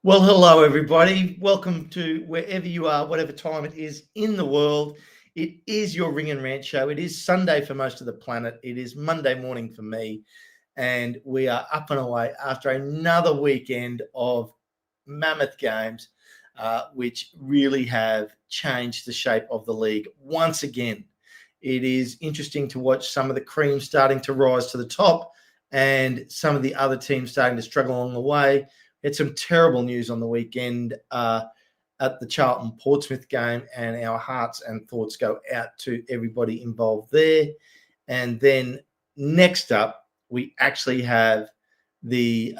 Well, hello, everybody. Welcome to wherever you are, whatever time it is in the world. It is your Ring and Rant show. It is Sunday for most of the planet. It is Monday morning for me. And we are up and away after another weekend of mammoth games, which really have changed the shape of the league once again. It is interesting to watch some of the cream starting to rise to the top and some of the other teams starting to struggle along the way. Had some terrible news on the weekend at the Charlton-Portsmouth game, and our hearts and thoughts go out to everybody involved there. And then next up, we actually have the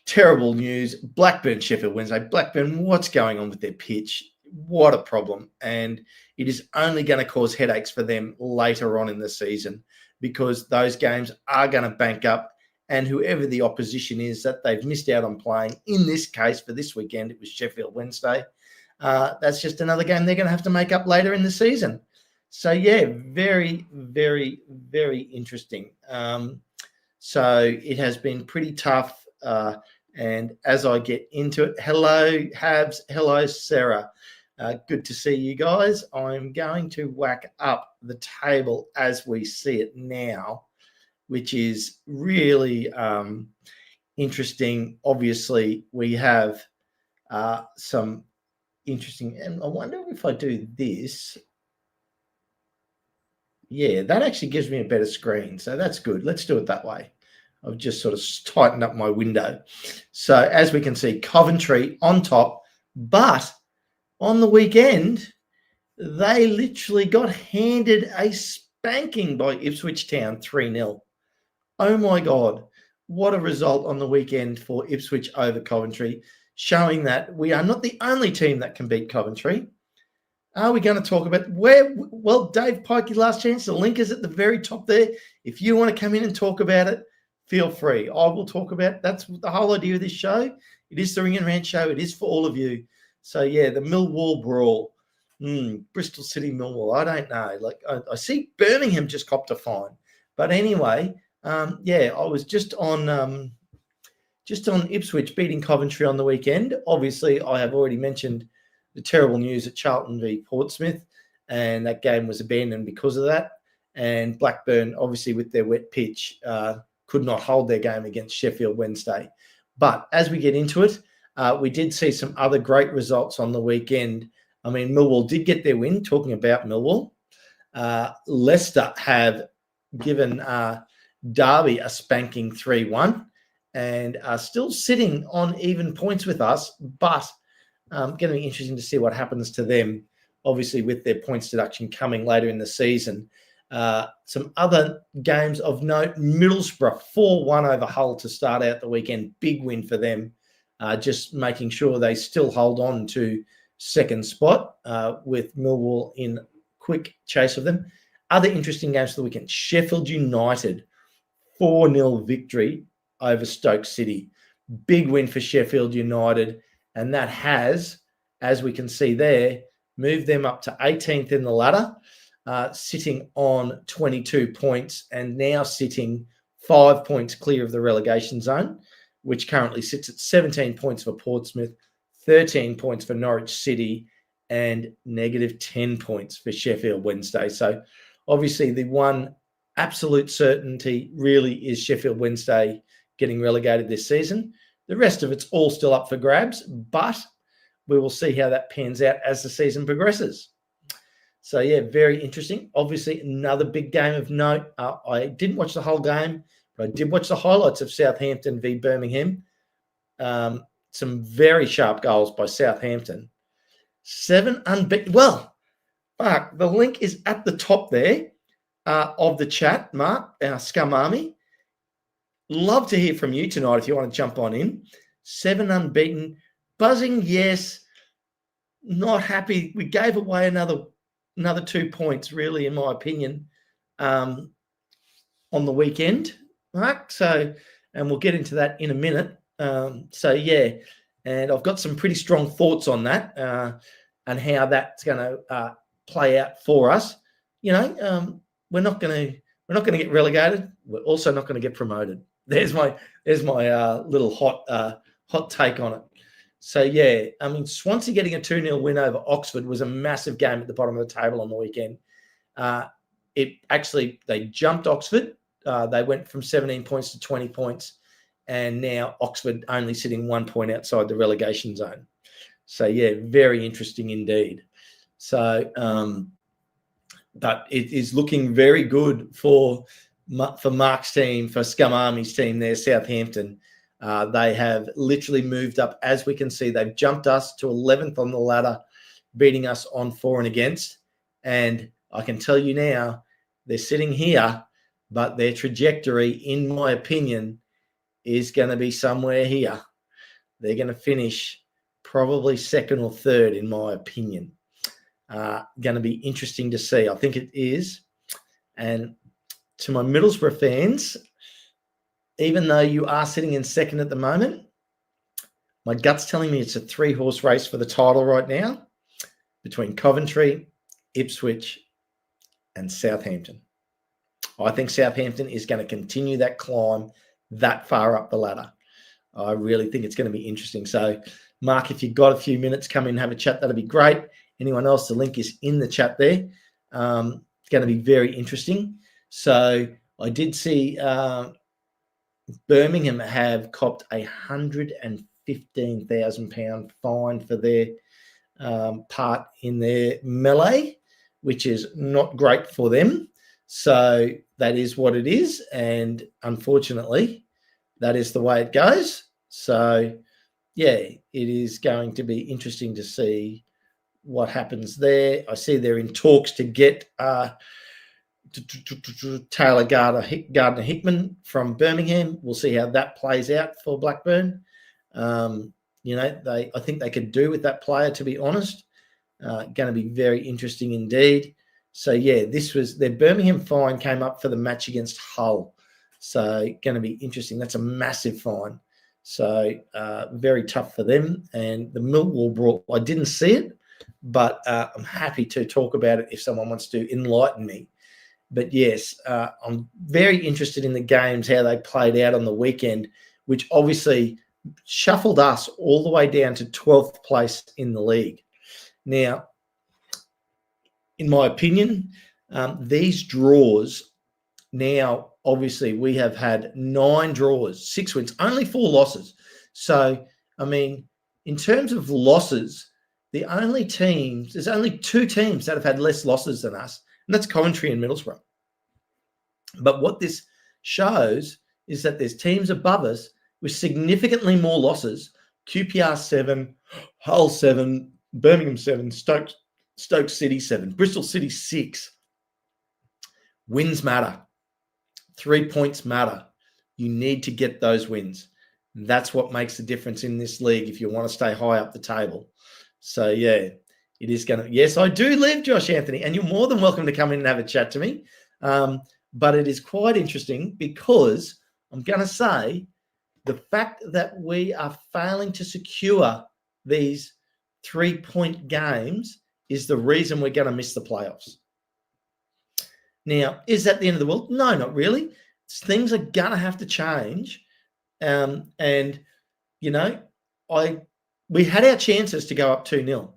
terrible news, Blackburn-Sheffield Wednesday. Blackburn, what's going on with their pitch? What a problem. And it is only going to cause headaches for them later on in the season because those games are going to bank up. And whoever the opposition is that they've missed out on playing, in this case for this weekend, it was Sheffield Wednesday. That's just another game they're going to have to make up later in the season. So, yeah, very, very, very interesting. So it has been pretty tough. And as I get into it, hello, Habs. Hello, Sarah. Good to see you guys. I'm going to whack up the table as we see it now, which is really interesting. Obviously, we have some interesting, and I wonder if I do this. Yeah, that actually gives me a better screen, so that's good. Let's do it that way. I've just sort of tightened up my window. So as we can see, Coventry on top, but on the weekend, they literally got handed a spanking by Ipswich Town 3-0. Oh my God, what a result on the weekend for Ipswich over Coventry, showing that we are not the only team that can beat Coventry. Are we going to talk about where? Well, Dave Pikey, last chance. The link is at the very top there. If you want to come in and talk about it, feel free. I will talk about it. That's the whole idea of this show. It is the Ring and Rant show. It is for all of you. So, yeah, the Millwall brawl. Bristol City Millwall. I don't know. Like I see Birmingham just copped a fine. But anyway, I was just on Ipswich beating Coventry on the weekend. Obviously, I have already mentioned the terrible news at Charlton v Portsmouth, and that game was abandoned because of that. And Blackburn, obviously with their wet pitch, could not hold their game against Sheffield Wednesday. But as we get into it, we did see some other great results on the weekend. I mean, Millwall did get their win. Talking about Millwall, Leicester have given Derby a spanking 3-1 and are still sitting on even points with us, but going to be interesting to see what happens to them, obviously with their points deduction coming later in the season. Some other games of note, Middlesbrough 4-1 over Hull to start out the weekend. Big win for them, just making sure they still hold on to second spot with Millwall in quick chase of them. Other interesting games for the weekend, Sheffield United 4-0 victory over Stoke City. Big win for Sheffield United, and that has, as we can see there, moved them up to 18th in the ladder, sitting on 22 points and now sitting 5 points clear of the relegation zone, which currently sits at 17 points for Portsmouth, 13 points for Norwich City, and negative 10 points for Sheffield Wednesday. So obviously the one absolute certainty really is Sheffield Wednesday getting relegated this season. The rest of it's all still up for grabs, but we will see how that pans out as the season progresses. So, yeah, very interesting. Obviously, another big game of note. I didn't watch the whole game, but I did watch the highlights of Southampton v Birmingham. Some very sharp goals by Southampton. 7 unbeaten. Well, Mark, the link is at the top there of the chat, Mark, our Scum Army. Love to hear from you tonight if you want to jump on in. 7 unbeaten. Buzzing, yes. Not happy. We gave away another 2 points, really, in my opinion, on the weekend, Mark. So, and we'll get into that in a minute. And I've got some pretty strong thoughts on that and how that's going to play out for us. You know, we're not going to get relegated. We're also not going to get promoted. There's my little hot take on it. So, yeah, I mean, Swansea getting a 2-0 win over Oxford was a massive game at the bottom of the table on the weekend. They jumped Oxford. They went from 17 points to 20 points, and now Oxford only sitting 1 point outside the relegation zone. So, yeah, very interesting indeed. So, but it is looking very good for Mark's team, for Scum Army's team there, Southampton. They have literally moved up. As we can see, they've jumped us to 11th on the ladder, beating us on for and against. And I can tell you now, they're sitting here, but their trajectory, in my opinion, is going to be somewhere here. They're going to finish probably second or third, in my opinion. Going to be interesting to see. I think it is. And to my Middlesbrough fans, even though you are sitting in second at the moment, my gut's telling me it's a 3-horse race for the title right now between Coventry, Ipswich, and Southampton. I think Southampton is going to continue that climb that far up the ladder. I really think it's going to be interesting. So, Mark, if you've got a few minutes, come in and have a chat. That'll be great. Anyone else, the link is in the chat there. It's going to be very interesting. So I did see Birmingham have copped £115,000 fine for their part in their melee, which is not great for them. So that is what it is. And unfortunately, that is the way it goes. So, yeah, it is going to be interesting to see what happens there. I see they're in talks to get Taylor Gardner Hickman from Birmingham. We'll see how that plays out for Blackburn. I think they could do with that player, to be honest. Going to be very interesting indeed. So, yeah, their Birmingham fine came up for the match against Hull. So, going to be interesting. That's a massive fine. So, very tough for them. And the Millwall brawl, I didn't see it, but I'm happy to talk about it if someone wants to enlighten me. But, yes, I'm very interested in the games, how they played out on the weekend, which obviously shuffled us all the way down to 12th place in the league. Now, in my opinion, these draws now, obviously, we have had 9 draws, 6 wins, only 4 losses. So, I mean, in terms of losses, there's only 2 teams that have had less losses than us, and that's Coventry and Middlesbrough. But what this shows is that there's teams above us with significantly more losses: QPR 7, Hull 7, Birmingham 7, Stoke City 7, Bristol City 6. Wins matter. 3 points matter. You need to get those wins. That's what makes the difference in this league if you want to stay high up the table. So, yeah, it is going to... Yes, I do live, Josh Anthony, and you're more than welcome to come in and have a chat to me. But it is quite interesting because I'm going to say the fact that we are failing to secure these 3-point games is the reason we're going to miss the playoffs. Now, is that the end of the world? No, not really. Things are going to have to change. And, we had our chances to go up 2-0.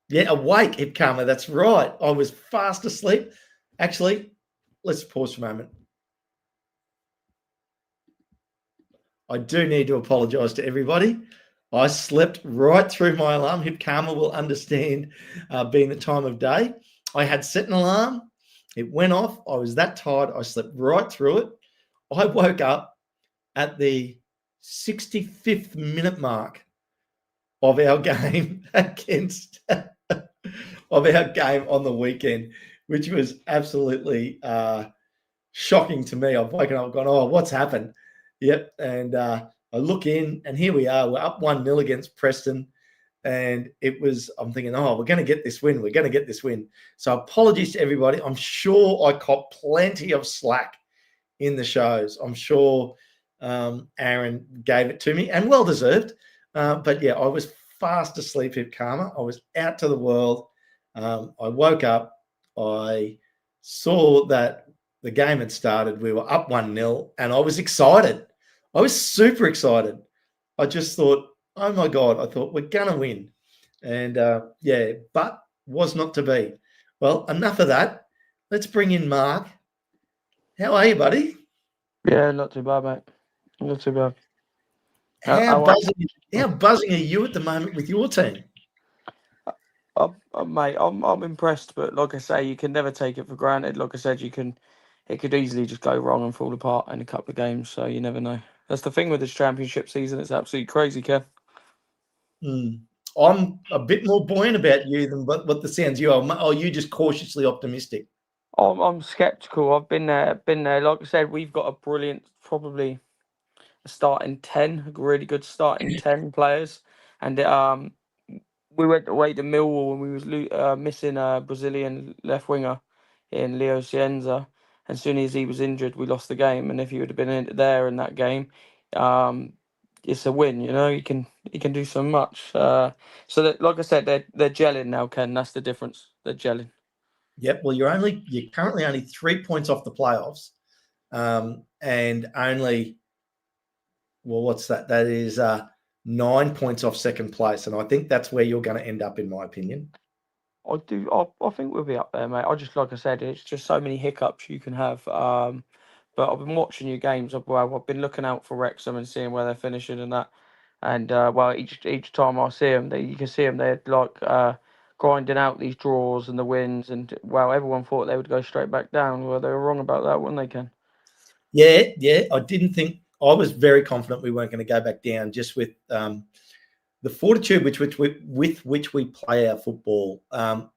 Yeah, awake, Hip Karma. That's right. I was fast asleep. Actually, let's pause for a moment. I do need to apologise to everybody. I slept right through my alarm. Hip Karma will understand being the time of day. I had set an alarm. It went off. I was that tired. I slept right through it. I woke up at the 65th minute mark of our game on the weekend, which was absolutely shocking to me. I've woken up and gone, oh, what's happened? Yep. And I look in and here we are. We're up 1-0 against Preston. And I'm thinking, oh, we're going to get this win. We're going to get this win. So apologies to everybody. I'm sure I caught plenty of slack in the shows. I'm sure Aaron gave it to me, and well deserved. But yeah, I was fast asleep, Hip Karma. I was out to the world. I woke up. I saw that the game had started. We were up 1-0, and I was excited. I was super excited. I just thought, Oh my God, I thought we're going to win. And but was not to be. Well, enough of that. Let's bring in Mark. How are you, buddy? Yeah, not too bad, mate. Not too bad. How How buzzing, how buzzing are you at the moment with your team? mate, I'm impressed, but like I say, you can never take it for granted. Like I said, it could easily just go wrong and fall apart in a couple of games, so you never know. That's the thing with this championship season; it's absolutely crazy, Kev. I'm a bit more buoyant about you than what the sounds you are. Are you just cautiously optimistic? I'm skeptical. I've been there. Like I said, we've got a brilliant, probably a starting 10, a really good starting 10 players, and we went away to Millwall and we was missing a Brazilian left winger in Leo Cienza. And as soon as he was injured, we lost the game. And if he would have been there in that game, um, it's a win. You know, he can do so much. So that, like I said, they're gelling now, Ken. That's the difference. They're gelling. Yep. Well, you're currently only 3 points off the playoffs, and only what's that? That is 9 points off second place, and I think that's where you're going to end up, in my opinion. I do. I think we'll be up there, mate. Like I said, it's just so many hiccups you can have. But I've been watching your games. I've been looking out for Wrexham and seeing where they're finishing and that. And each time I see them, you can see them. They're like grinding out these draws and the wins. And everyone thought they would go straight back down. Well, they were wrong about that, weren't they, Ken? Yeah. I didn't think I was very confident we weren't going to go back down, just with the fortitude with which we play our football.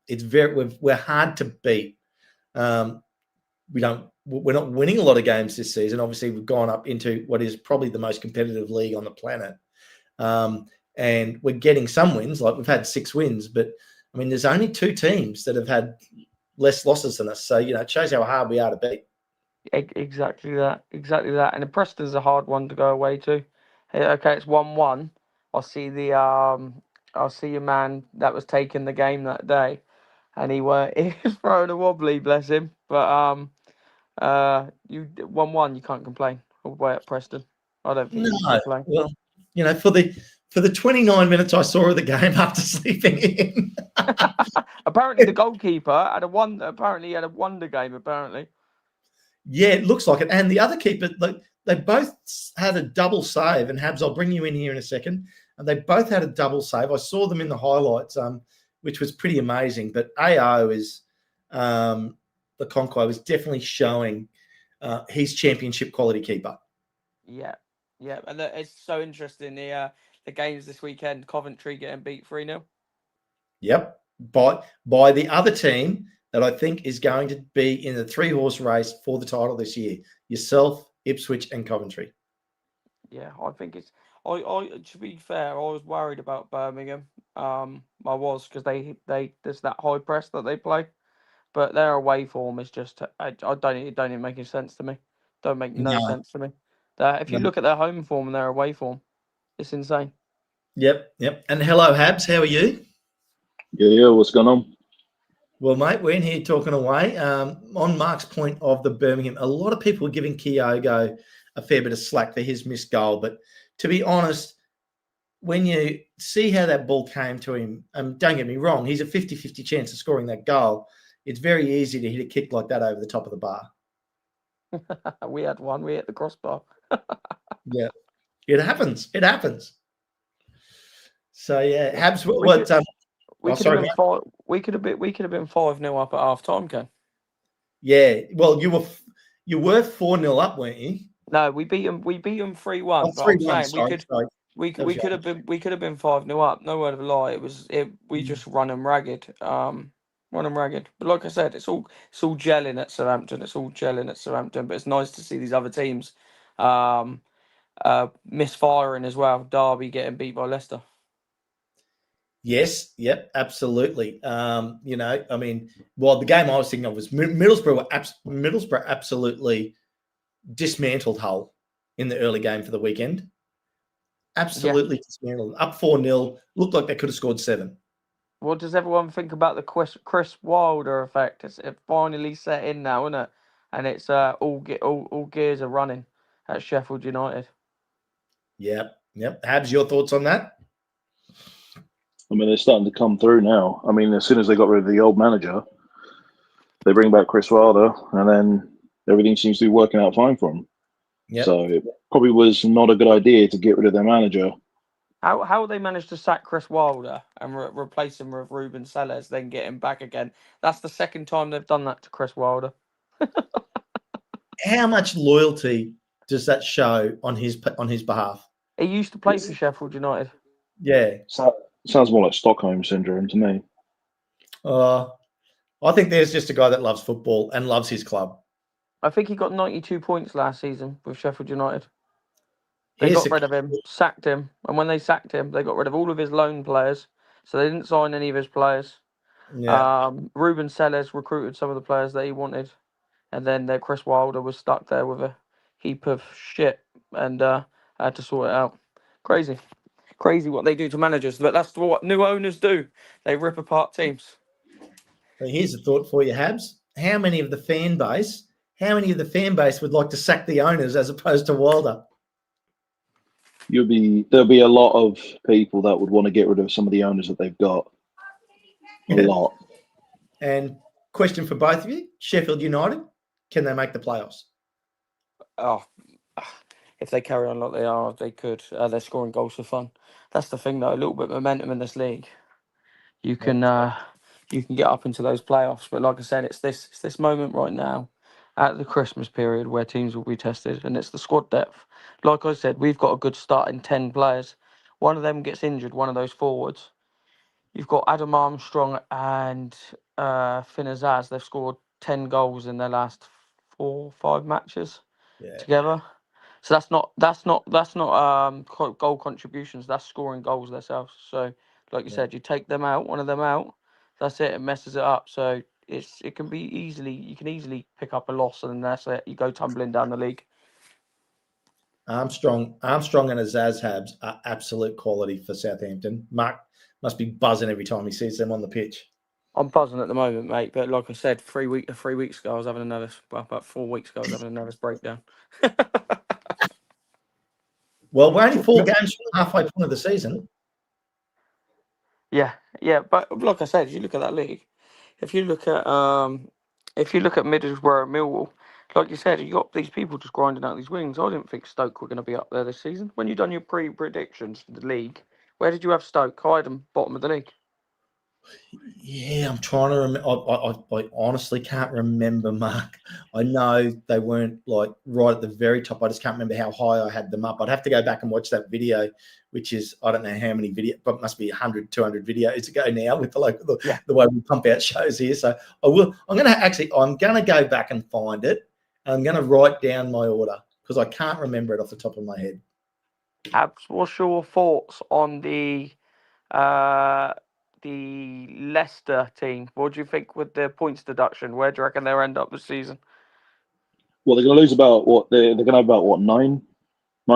It's we're hard to beat. We're not winning a lot of games this season. Obviously, we've gone up into what is probably the most competitive league on the planet, and we're getting some wins. Like we've had 6 wins, but I mean, there's only 2 teams that have had less losses than us. So it shows how hard we are to beat. Exactly that. Exactly that. And the Preston's a hard one to go away to. Okay, it's 1-1. I'll see the I'll see your man that was taking the game that day, and he was throwing a wobbly, bless him. But you 1-1, you can't complain away at Preston. I don't think you can No, complain. well, for the 29 minutes I saw of the game after sleeping in. Apparently, the goalkeeper had a one. Apparently, he had a wonder game. Apparently. Yeah, it looks like it. And the other keeper, like they both had a double save. And Habs, I'll bring you in here in a second. And they both had a double save. I saw them in the highlights, which was pretty amazing. But AO is the Conquo was definitely showing he's championship quality keeper. Yeah, yeah, and it's so interesting. The games this weekend, Coventry getting beat 3-0. Yep. By the other team that I think is going to be in the 3-horse race for the title this year. Yourself, Ipswich, and Coventry. Yeah, I think it's. To be fair, I was worried about Birmingham. I was because there's that high press that they play, but their away form is just. I don't. It don't even make any sense to me. Don't make no No, sense to me. If you no. look at their home form and their away form, it's insane. Yep. And hello, Habs. How are you? Yeah, what's going on? Well, mate, we're in here talking away. On Mark's point of the Birmingham, a lot of people are giving Kyogo a fair bit of slack for his missed goal. But to be honest, when you see how that ball came to him, don't get me wrong, he's a 50-50 chance of scoring that goal. It's very easy to hit a kick like that over the top of the bar. We had one. We hit the crossbar. Yeah, it happens. It happens. So yeah, Habs. We could have been 5-0 up at half time, Ken. Yeah. Well, you were 4-0 up, weren't you? No, we beat them 3-1. Oh, But I'm 3-1. saying Sorry. we could have been 5-0 up. No word of a lie. We just run them ragged. But like I said, it's all gelling at Southampton. But it's nice to see these other teams misfiring as well. Derby getting beat by Leicester. Yes, yep, absolutely. I mean, well, the game I was thinking of was Middlesbrough absolutely dismantled Hull in the early game for the weekend. Absolutely dismantled. Up 4-0. Looked like they could have scored 7. What does everyone think about the Chris Wilder effect? It finally set in now, isn't it? And it's all gears are running at Sheffield United. Yep. Habs, your thoughts on that? I mean, they're starting to come through now. I mean, as soon as they got rid of the old manager, they bring back Chris Wilder, and then everything seems to be working out fine for them. Yep. So it probably was not a good idea to get rid of their manager. How they managed to sack Chris Wilder and replace him with Ruben Sellers, then get him back again? That's the second time they've done that to Chris Wilder. How much loyalty does that show on his behalf? He used to play for Sheffield United. Yeah. Sounds more like Stockholm syndrome to me. I think there's just a guy that loves football and loves his club. I think he got 92 points last season with Sheffield United. They got rid of him, sacked him, and when they sacked him, they got rid of all of his loan players, so they didn't sign any of his players. Yeah. Ruben Sellers recruited some of the players that he wanted, and then Chris Wilder was stuck there with a heap of shit and had to sort it out. Crazy what they do to managers, but that's what new owners do. They rip apart teams. But here's a thought for you, Habs. How many of the fan base would like to sack the owners as opposed to Wilder? There'll be a lot of people that would want to get rid of some of the owners that they've got. A lot. And question for both of you: Sheffield United, can they make the playoffs? Oh, if they carry on like they are, they could. They're scoring goals for fun. That's the thing, though. A little bit of momentum in this league, you can get up into those playoffs. But like I said, it's this moment right now, at the Christmas period, where teams will be tested, and it's the squad depth. Like I said, we've got a good start in 10 players. One of them gets injured, one of those forwards. You've got Adam Armstrong and Finn Azaz. They've scored 10 goals in their last 4 or 5 matches together. So that's not goal contributions. That's scoring goals themselves. So, like you said, you take them out, one of them out, that's it. It messes it up. So you can easily pick up a loss, and then that's it. You go tumbling down the league. Armstrong and Azaz Habs are absolute quality for Southampton. Mark must be buzzing every time he sees them on the pitch. I'm buzzing at the moment, mate. But like I said, 3 weeks ago, I was having a nervous. Well, about 4 weeks ago, I was having a nervous breakdown. Well, we're only 4 games from the halfway point of the season. Yeah, but like I said, if you look at that league, if you look at Middlesbrough and Millwall, like you said, you got these people just grinding out these wins. I didn't think Stoke were going to be up there this season. When you done your predictions for the league, where did you have Stoke? I had them bottom of the league. Yeah, I'm trying to remember. I honestly can't remember, Mark. I know they weren't like right at the very top. I just can't remember how high I had them up. I'd have to go back and watch that video, which is, I don't know how many videos, but it must be 100, 200 videos ago now with the way we pump out shows here. So I'm going to go back and find it. And I'm going to write down my order because I can't remember it off the top of my head. Abs, what's your thoughts on the Leicester team? What do you think with the points deduction? Where do you reckon they'll end up this season? Well, they're going to lose about they're going to have about 9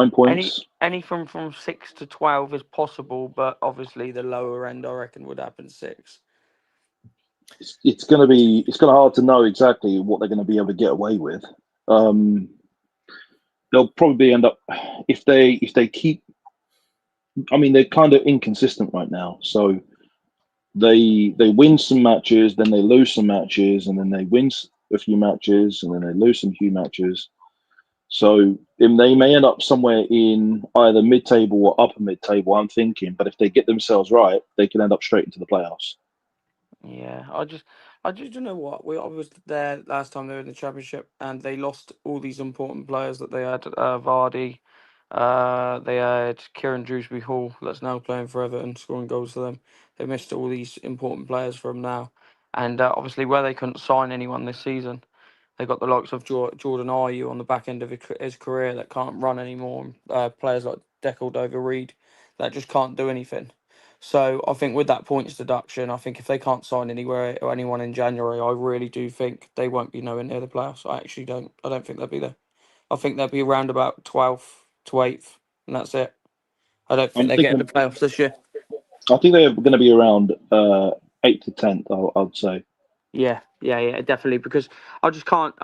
points. Anything from 6 to 12 is possible, but obviously the lower end, I reckon, would happen 6. It's going to be hard to know exactly what they're going to be able to get away with. They'll probably end up if they keep. I mean, they're kind of inconsistent right now, so they win some matches, then they lose some matches, and then they win a few matches, and then they lose some few matches. So they may end up somewhere in either mid-table or upper mid-table, I'm thinking. But if they get themselves right, they can end up straight into the playoffs. Yeah, I just you know what? I was there last time they were in the championship, and they lost all these important players that they had. Vardy, they had Kieran Dewsbury Hall, that's now playing for Everton, scoring goals for them. They missed all these important players from now, and obviously where they couldn't sign anyone this season, they got the likes of Jordan Ayew on the back end of his career that can't run anymore. Players like Declan Dover-Reid that just can't do anything. So I think with that points deduction, I think if they can't sign anywhere or anyone in January, I really do think they won't be nowhere near the playoffs. I don't think they'll be there. I think they'll be around about 12th to 8th, and that's it. I don't think they're getting the playoffs this year. I think they're going to be around 8th to 10th, I'd say. Yeah, definitely. Because I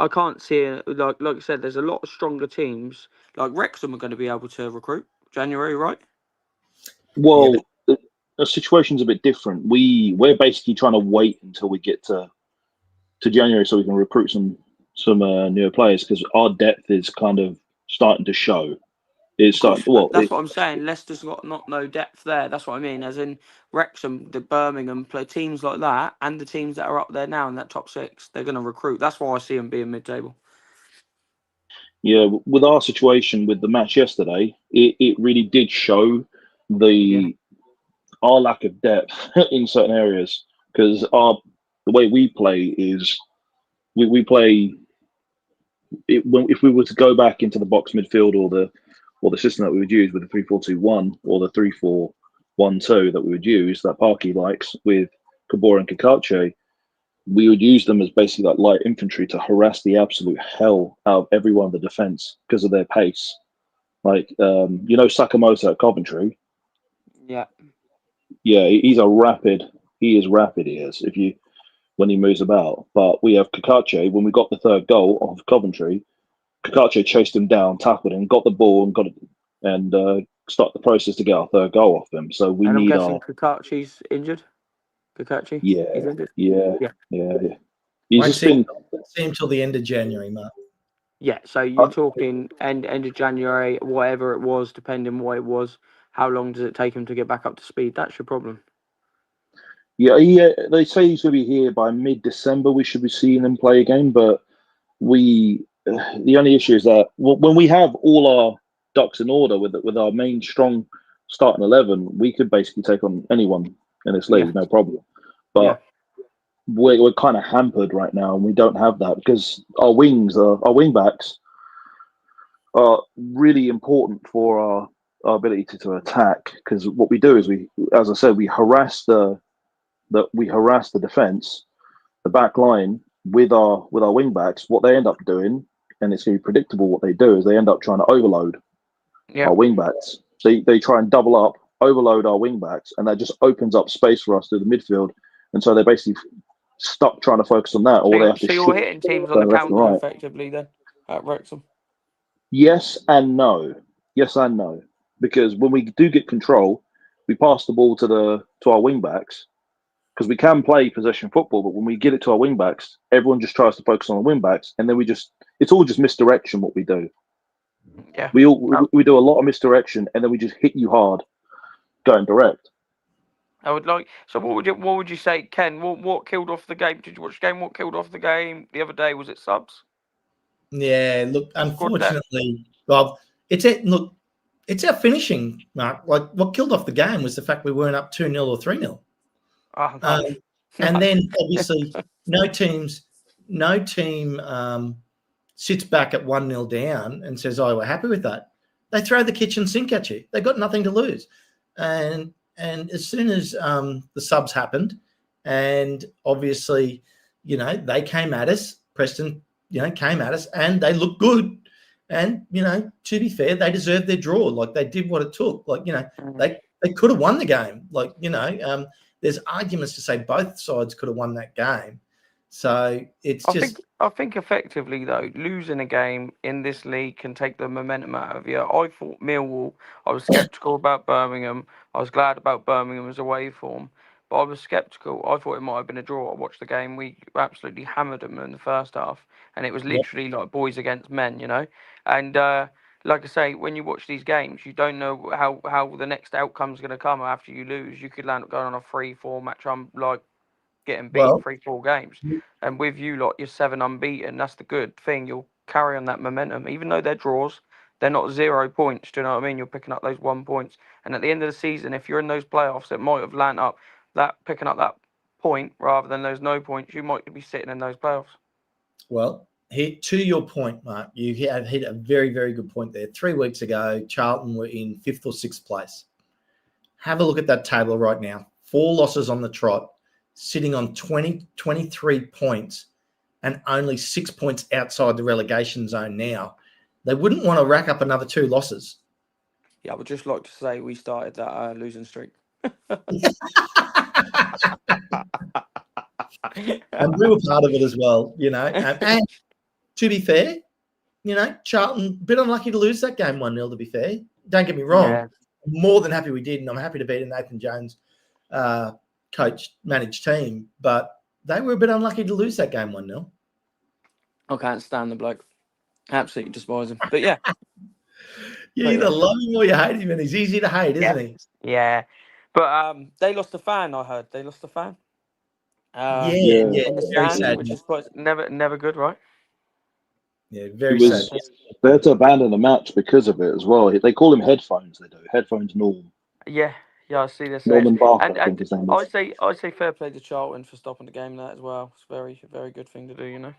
can't see it. Like I said, there's a lot of stronger teams. Like Wrexham are going to be able to recruit January, right? Well, the situation's a bit different. We're basically trying to wait until we get to January so we can recruit some newer players, because our depth is kind of starting to show. It's starting. Well, That's what I'm saying. Leicester's got no depth there. That's what I mean. As in Wrexham, the Birmingham play teams like that, and the teams that are up there now in that top 6, they're going to recruit. That's why I see them being mid-table. Yeah, with our situation with the match yesterday, it really did show our lack of depth in certain areas, because the way we play is we play if we were to go back into the box midfield or the system that we would use with the 3-4-2-1 or the 3-4-1-2 that we would use, that Parky likes, with Kabor and Kakache, we would use them as basically like light infantry to harass the absolute hell out of everyone in the defence because of their pace. Like, Sakamoto at Coventry. Yeah. Yeah, he's rapid. He is. When he moves about. But we have Kakache. When we got the third goal of Coventry, Kakache chased him down, tackled him, got the ball, and start the process to get our third goal off him. So we need I'm guessing Kakache's injured. Kakache? Yeah, He's injured? yeah. He's Won't just see been. him till the end of January, Mark. Yeah, so you're talking end of January, whatever it was, depending what it was. How long does it take him to get back up to speed? That's your problem. Yeah, they say he's going to be here by mid-December. We should be seeing him play again, but the only issue is that when we have all our ducks in order with our main strong starting 11, we could basically take on anyone in this league, no problem. But we're kind of hampered right now, and we don't have that because our wing backs are really important for our ability to attack. Because what we do is as I said, we harass the defense, the back line with our wing backs. What they end up doing, and it's going to be predictable what they do, is they end up trying to overload our wing backs. So they try and double up, overload our wing backs, and that just opens up space for us through the midfield. And so they're basically stuck trying to focus on that, or they have to. So you're hitting teams on the counter effectively then at Wrexham. Yes and no. Yes and no. Because when we do get control, we pass the ball to our wing backs, because we can play possession football, but when we get it to our wing backs, everyone just tries to focus on the wing backs, and then it's all just misdirection what we do. Yeah. We do a lot of misdirection, and then we just hit you hard going direct. I would like. So what would you say, Ken? What killed off the game? Did you watch the game? What killed off the game the other day? Was it subs? Yeah, look, unfortunately, Rob, it's our finishing, Mark. Like, what killed off the game was the fact we weren't up 2-0 or 3-0. Oh, no. And then obviously no team sits back at 1-0 down and says, "Oh, we're happy with that." They throw the kitchen sink at you. They got nothing to lose, and as soon as the subs happened, and obviously, they came at us. Preston, came at us, and they looked good. And to be fair, they deserved their draw. Like, they did what it took. Like, they could have won the game. Like, there's arguments to say both sides could have won that game. So I think effectively though, losing a game in this league can take the momentum out of you. I thought Millwall. I was sceptical about Birmingham. I was glad about Birmingham's away form, but I was sceptical. I thought it might have been a draw. I watched the game. We absolutely hammered them in the first half, and it was literally like boys against men, And like I say, when you watch these games, you don't know how the next outcome's going to come after you lose. You could land up going on a 3-4 match. I'm like getting beaten 3-4 games. And with you lot, you're 7 unbeaten. That's the good thing. You'll carry on that momentum. Even though they're draws, they're not 0 points. Do you know what I mean? You're picking up those 1 points. And at the end of the season, if you're in those playoffs, it might have landed up picking up that point rather than those no points. You might be sitting in those playoffs. Well, to your point, Mark, you have hit a very, very good point there. 3 weeks ago, Charlton were in 5th or 6th place. Have a look at that table right now. 4 losses on the trot, sitting on 23 points and only 6 points outside the relegation zone now. They wouldn't want to rack up another 2 losses. Yeah, I would just like to say we started that losing streak. And we were part of it as well, And to be fair, Charlton, a bit unlucky to lose that game 1-0, to be fair. Don't get me wrong. Yeah. I'm more than happy we did, and I'm happy to beat Nathan Jones coach managed team, but they were a bit unlucky to lose that game 1-0. I can't stand the bloke. Absolutely despise him. But yeah. You either love him or you hate him, and he's easy to hate, isn't he? Yeah. But they lost a fan, I heard. They lost a fan. Yeah, In the very stand, sad. which is quite never good, right? Yeah, very It sad. was, they had to abandon the match because of it as well. They call him headphones. They do headphones. Norm Yeah, I see this. Norman Barker, And I think his name I is. say fair play to Charlton for stopping the game there as well. It's a very good thing to do, you know.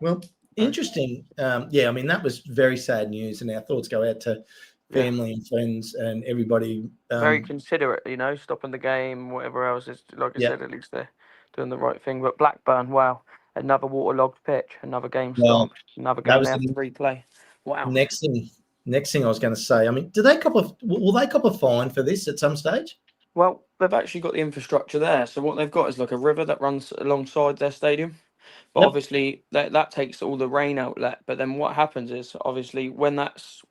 Well, interesting. Yeah, I mean, that was very sad news, and our thoughts go out to family and friends and everybody. Very considerate, you know, stopping the game, whatever else. Is like I said, at least they're doing the right thing. But Blackburn, wow, another waterlogged pitch, another game stopped, another game they have to replay. Wow. Next thing I was going to say. I mean, will they cop a fine for this at some stage? Well, they've actually got the infrastructure there. So what they've got is like a river that runs alongside their stadium. But obviously that takes all the rain outlet. But then what happens is obviously when that's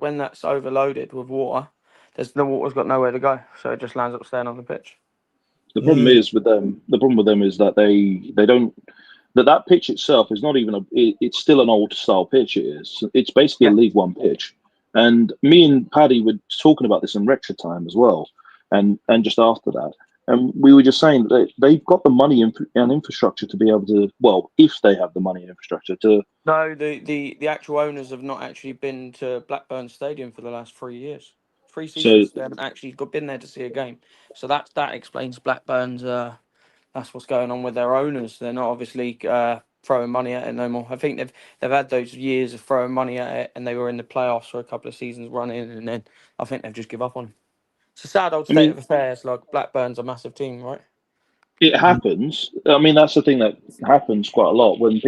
overloaded with water, the water's got nowhere to go, so it just lands up staying on the pitch. The problem is with them. The problem with them is that they don't. That pitch itself is not even it's still an old style pitch. It is. It's basically a League One pitch. And me and Paddy were talking about this in Wrexham time as well, and just after that, and we were just saying that they've got the money and infrastructure to be able to. Well, if they have the money and infrastructure to. No, the actual owners have not actually been to Blackburn Stadium for the last 3 years. 3 seasons they haven't actually been there to see a game. So that explains Blackburn's. That's what's going on with their owners. They're not obviously throwing money at it no more. I think they've had those years of throwing money at it, and they were in the playoffs for a couple of seasons running, and then I think they've just give up on it. It's a sad old state of affairs. Like Blackburn's a massive team, right? It happens. I mean, that's the thing that happens quite a lot when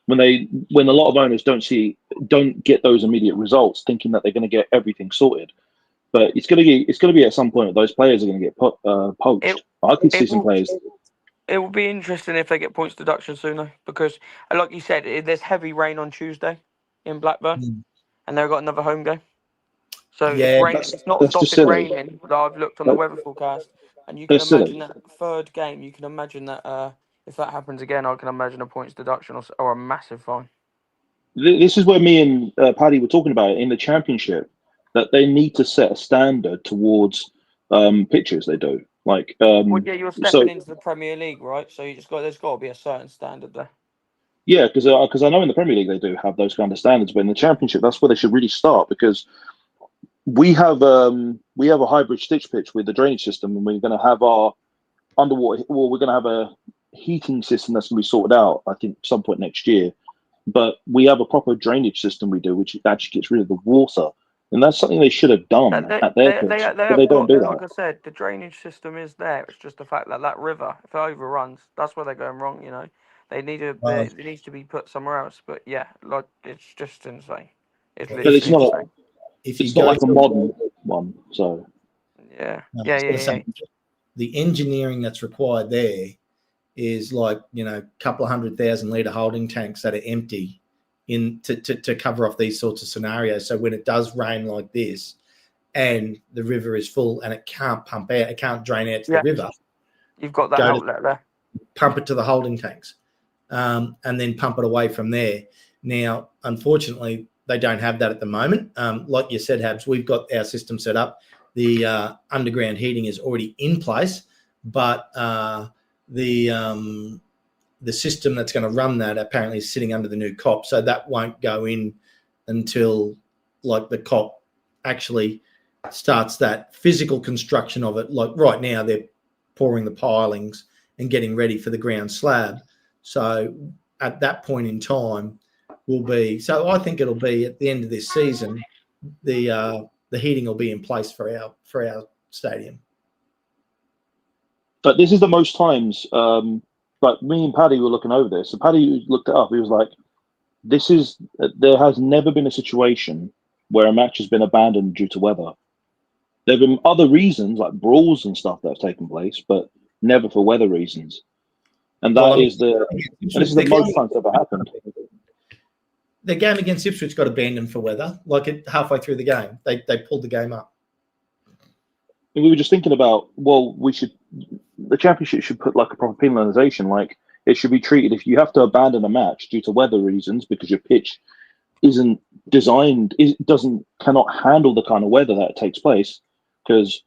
when a lot of owners don't get those immediate results, thinking that they're going to get everything sorted. But it's going to be at some point that those players are going to get poached. I could see some players. It will be interesting if they get points deduction sooner because, like you said, there's heavy rain on Tuesday in Blackburn, and they've got another home game. So it's not stopping raining. I've looked on the weather forecast, and you can imagine that third game. You can imagine that if that happens again, I can imagine a points deduction or a massive fine. This is where me and Paddy were talking about it in the Championship, that they need to set a standard towards pitches they do. Like, you're stepping into the Premier League, right? So there's got to be a certain standard there. Yeah, because I know in the Premier League they do have those kind of standards, but in the Championship that's where they should really start because we have a hybrid stitch pitch with the drainage system, and we're going to have our underwater. Well, we're going to have a heating system that's going to be sorted out. I think some point next year, but we have a proper drainage system we do, which actually gets rid of the water. And that's something they should have done at their pitch, but they don't do that. Like I said, the drainage system is there. It's just the fact that river, if it overruns, that's where they're going wrong. You know, it needs to be put somewhere else. But yeah, like it's just insane. It's literally it's not like a modern one. So yeah. The engineering that's required there is like a couple of 100,000 litre holding tanks that are empty to cover off these sorts of scenarios. So when it does rain like this and the river is full and it can't pump out, it can't drain out to the river. You've got that outlet there. Pump it to the holding tanks and then pump it away from there. Now, unfortunately, they don't have that at the moment. Like you said, Habs, we've got our system set up. The underground heating is already in place, but the system that's going to run that apparently is sitting under the new COP, so that won't go in until like the COP actually starts that physical construction of it. Like right now, they're pouring the pilings and getting ready for the ground slab. So at that point in time, I think it'll be at the end of this season. The heating will be in place for our stadium. But this is the most times. Like me and Paddy were looking over this, and Paddy looked it up. He was like, there has never been a situation where a match has been abandoned due to weather. There have been other reasons, like brawls and stuff that have taken place, but never for weather reasons. And this is the most times ever happened. The game against Ipswich got abandoned for weather, halfway through the game. They pulled the game up. we were just thinking about, well, the championship should put like a proper penalisation. Like it should be treated if you have to abandon a match due to weather reasons because your pitch isn't designed, cannot handle the kind of weather that takes place. Because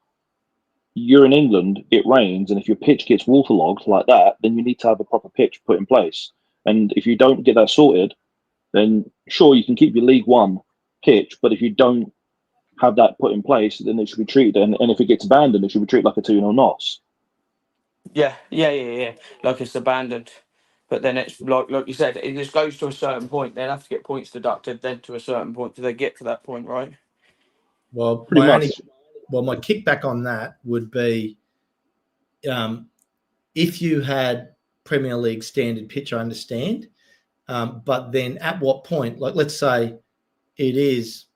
you're in England, it rains, and if your pitch gets waterlogged like that, then you need to have a proper pitch put in place. And if you don't get that sorted, then sure you can keep your League One pitch, but if you don't have that put in place, then it should be treated. And if it gets abandoned, it should be treated like a 2-0 loss. Yeah. Like it's abandoned. But then it's like you said, it just goes to a certain point. They'll have to get points deducted. Then to a certain point, do they get to that point, right? Well, Pretty much. my kickback on that would be, if you had Premier League standard pitch, I understand, but then at what point? Like, let's say it is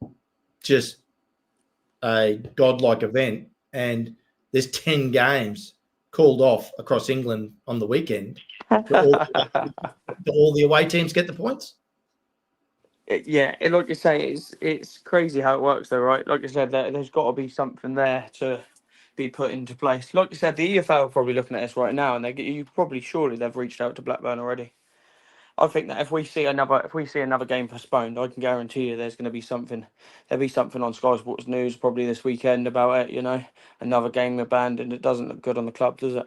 just a godlike event, and there's 10 games called off across England on the weekend. Do all the away teams get the points? Yeah, like you say, it's crazy how it works, though, right? Like I said, there's got to be something there to be put into place. Like you said, the EFL are probably looking at us right now, and surely they've reached out to Blackburn already. I think that if we see another game postponed, I can guarantee you there's going to be something. There'll be something on Sky Sports News probably this weekend about it. Another game abandoned. It doesn't look good on the club, does it?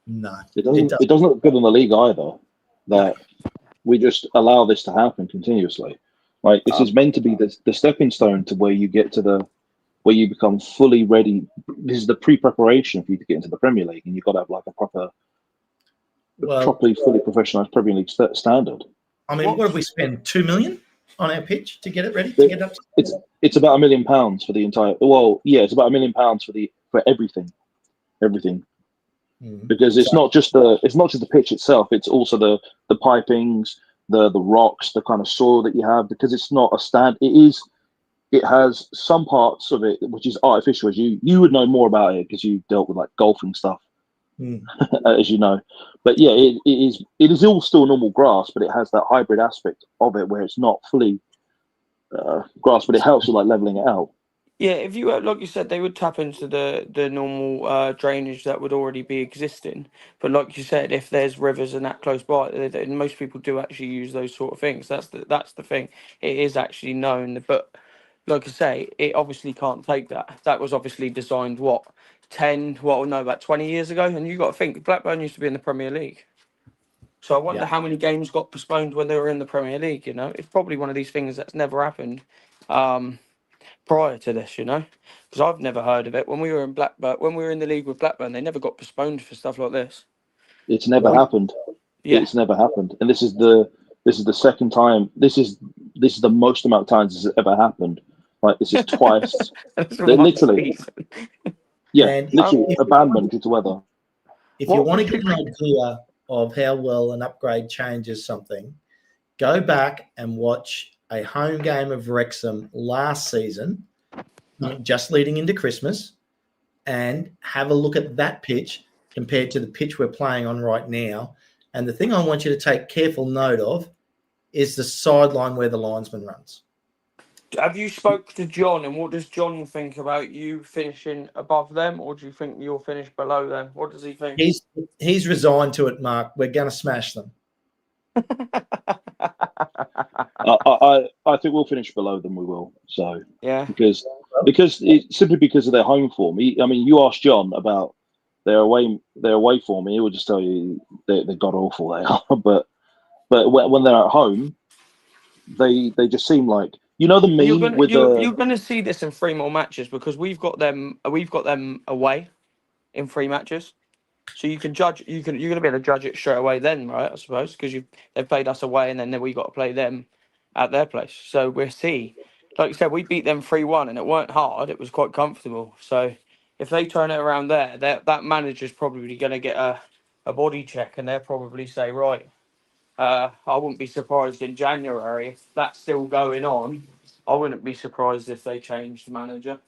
No, It doesn't look good on the league either. That we just allow this to happen continuously. Like this is meant to be the stepping stone to where you get to where you become fully ready. This is the pre-preparation for you to get into the Premier League, and you've got to have like a properly fully professionalised Premier League standard. I mean, what have we spent? 2 million on our pitch to get it ready to get up? It's about £1 million for the entire. Well, yeah, it's about £1 million for everything. Because it's not just the pitch itself. It's also the pipings, the rocks, the kind of soil that you have. Because it's not a stand. It has some parts of it which is artificial. As you would know more about it because you dealt with like golfing stuff, as you know. But yeah, it is all still normal grass, but it has that hybrid aspect of it where it's not fully grass, but it helps with like leveling it out. Yeah, if you like you said, they would tap into the normal drainage that would already be existing. But like you said, if there's rivers and that close by, most people do actually use those sort of things. That's the thing. It is actually known, but like I say, it obviously can't take that. That was obviously designed about 20 years ago. And you got to think, Blackburn used to be in the Premier League. So I wonder how many games got postponed when they were in the Premier League. It's probably one of these things that's never happened. Prior to this, because I've never heard of it. When we were in the league with Blackburn, they never got postponed for stuff like this. It's never happened. Yeah. It's never happened, and this is the second time. This is the most amount of times this has ever happened. Like this is twice. Literally. Yeah, and literally abandonment due to weather. If you want to get an idea of how well an upgrade changes something, go back and watch a home game of Wrexham last season, just leading into Christmas, and have a look at that pitch compared to the pitch we're playing on right now. And the thing I want you to take careful note of is the sideline where the linesman runs. Have you spoke to John, and what does John think about you finishing above them, or do you think you'll finish below them? What does he think? He's resigned to it, Mark. We're going to smash them. I think we'll finish below them. We will. So yeah, because simply because of their home form. You asked John about their away form. He will just tell you they're god awful they are. But when they're at home, they just seem like the meme you're going to see this in 3 more matches because we've got them away in 3 matches. So you can judge. You're going to be able to judge it straight away then, right? I suppose because they've played us away and then we got to play them at their place. So we'll see. Like you said, we beat them 3-1 and it weren't hard. It was quite comfortable. So if they turn it around there, that manager's probably going to get a body check and they'll probably say, right, I wouldn't be surprised in January if that's still going on. I wouldn't be surprised if they changed the manager.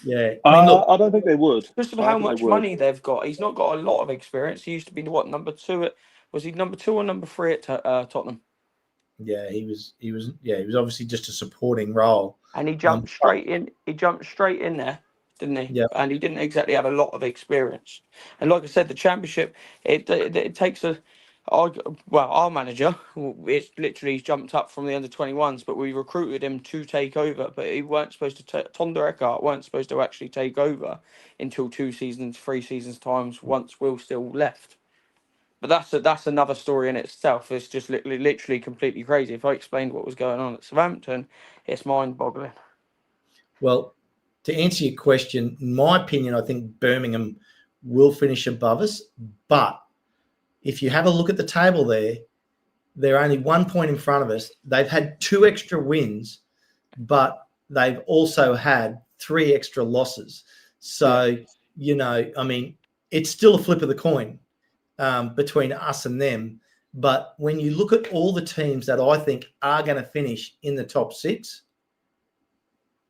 Yeah, I don't think they would. Just of how much money they've got. He's not got a lot of experience. He used to be number 2 was he number 2 or number 3 at Tottenham? Yeah, he was obviously just a supporting role. And he jumped straight in. He jumped straight in there didn't he? Yeah. And he didn't exactly have a lot of experience. And like I said, the championship, it takes our manager, it's literally jumped up from the under-21s, but we recruited him to take over. But he weren't supposed to. Tom de Rijkaard weren't supposed to actually take over until 3 seasons times once Will still left. But that's another story in itself. It's just literally completely crazy. If I explained what was going on at Southampton, it's mind-boggling. Well, to answer your question, in my opinion, I think Birmingham will finish above us. But if you have a look at the table there, they're only 1 point in front of us. They've had 2 extra wins, but they've also had 3 extra losses. So, I mean, it's still a flip of the coin between us and them. But when you look at all the teams that I think are going to finish in the top 6,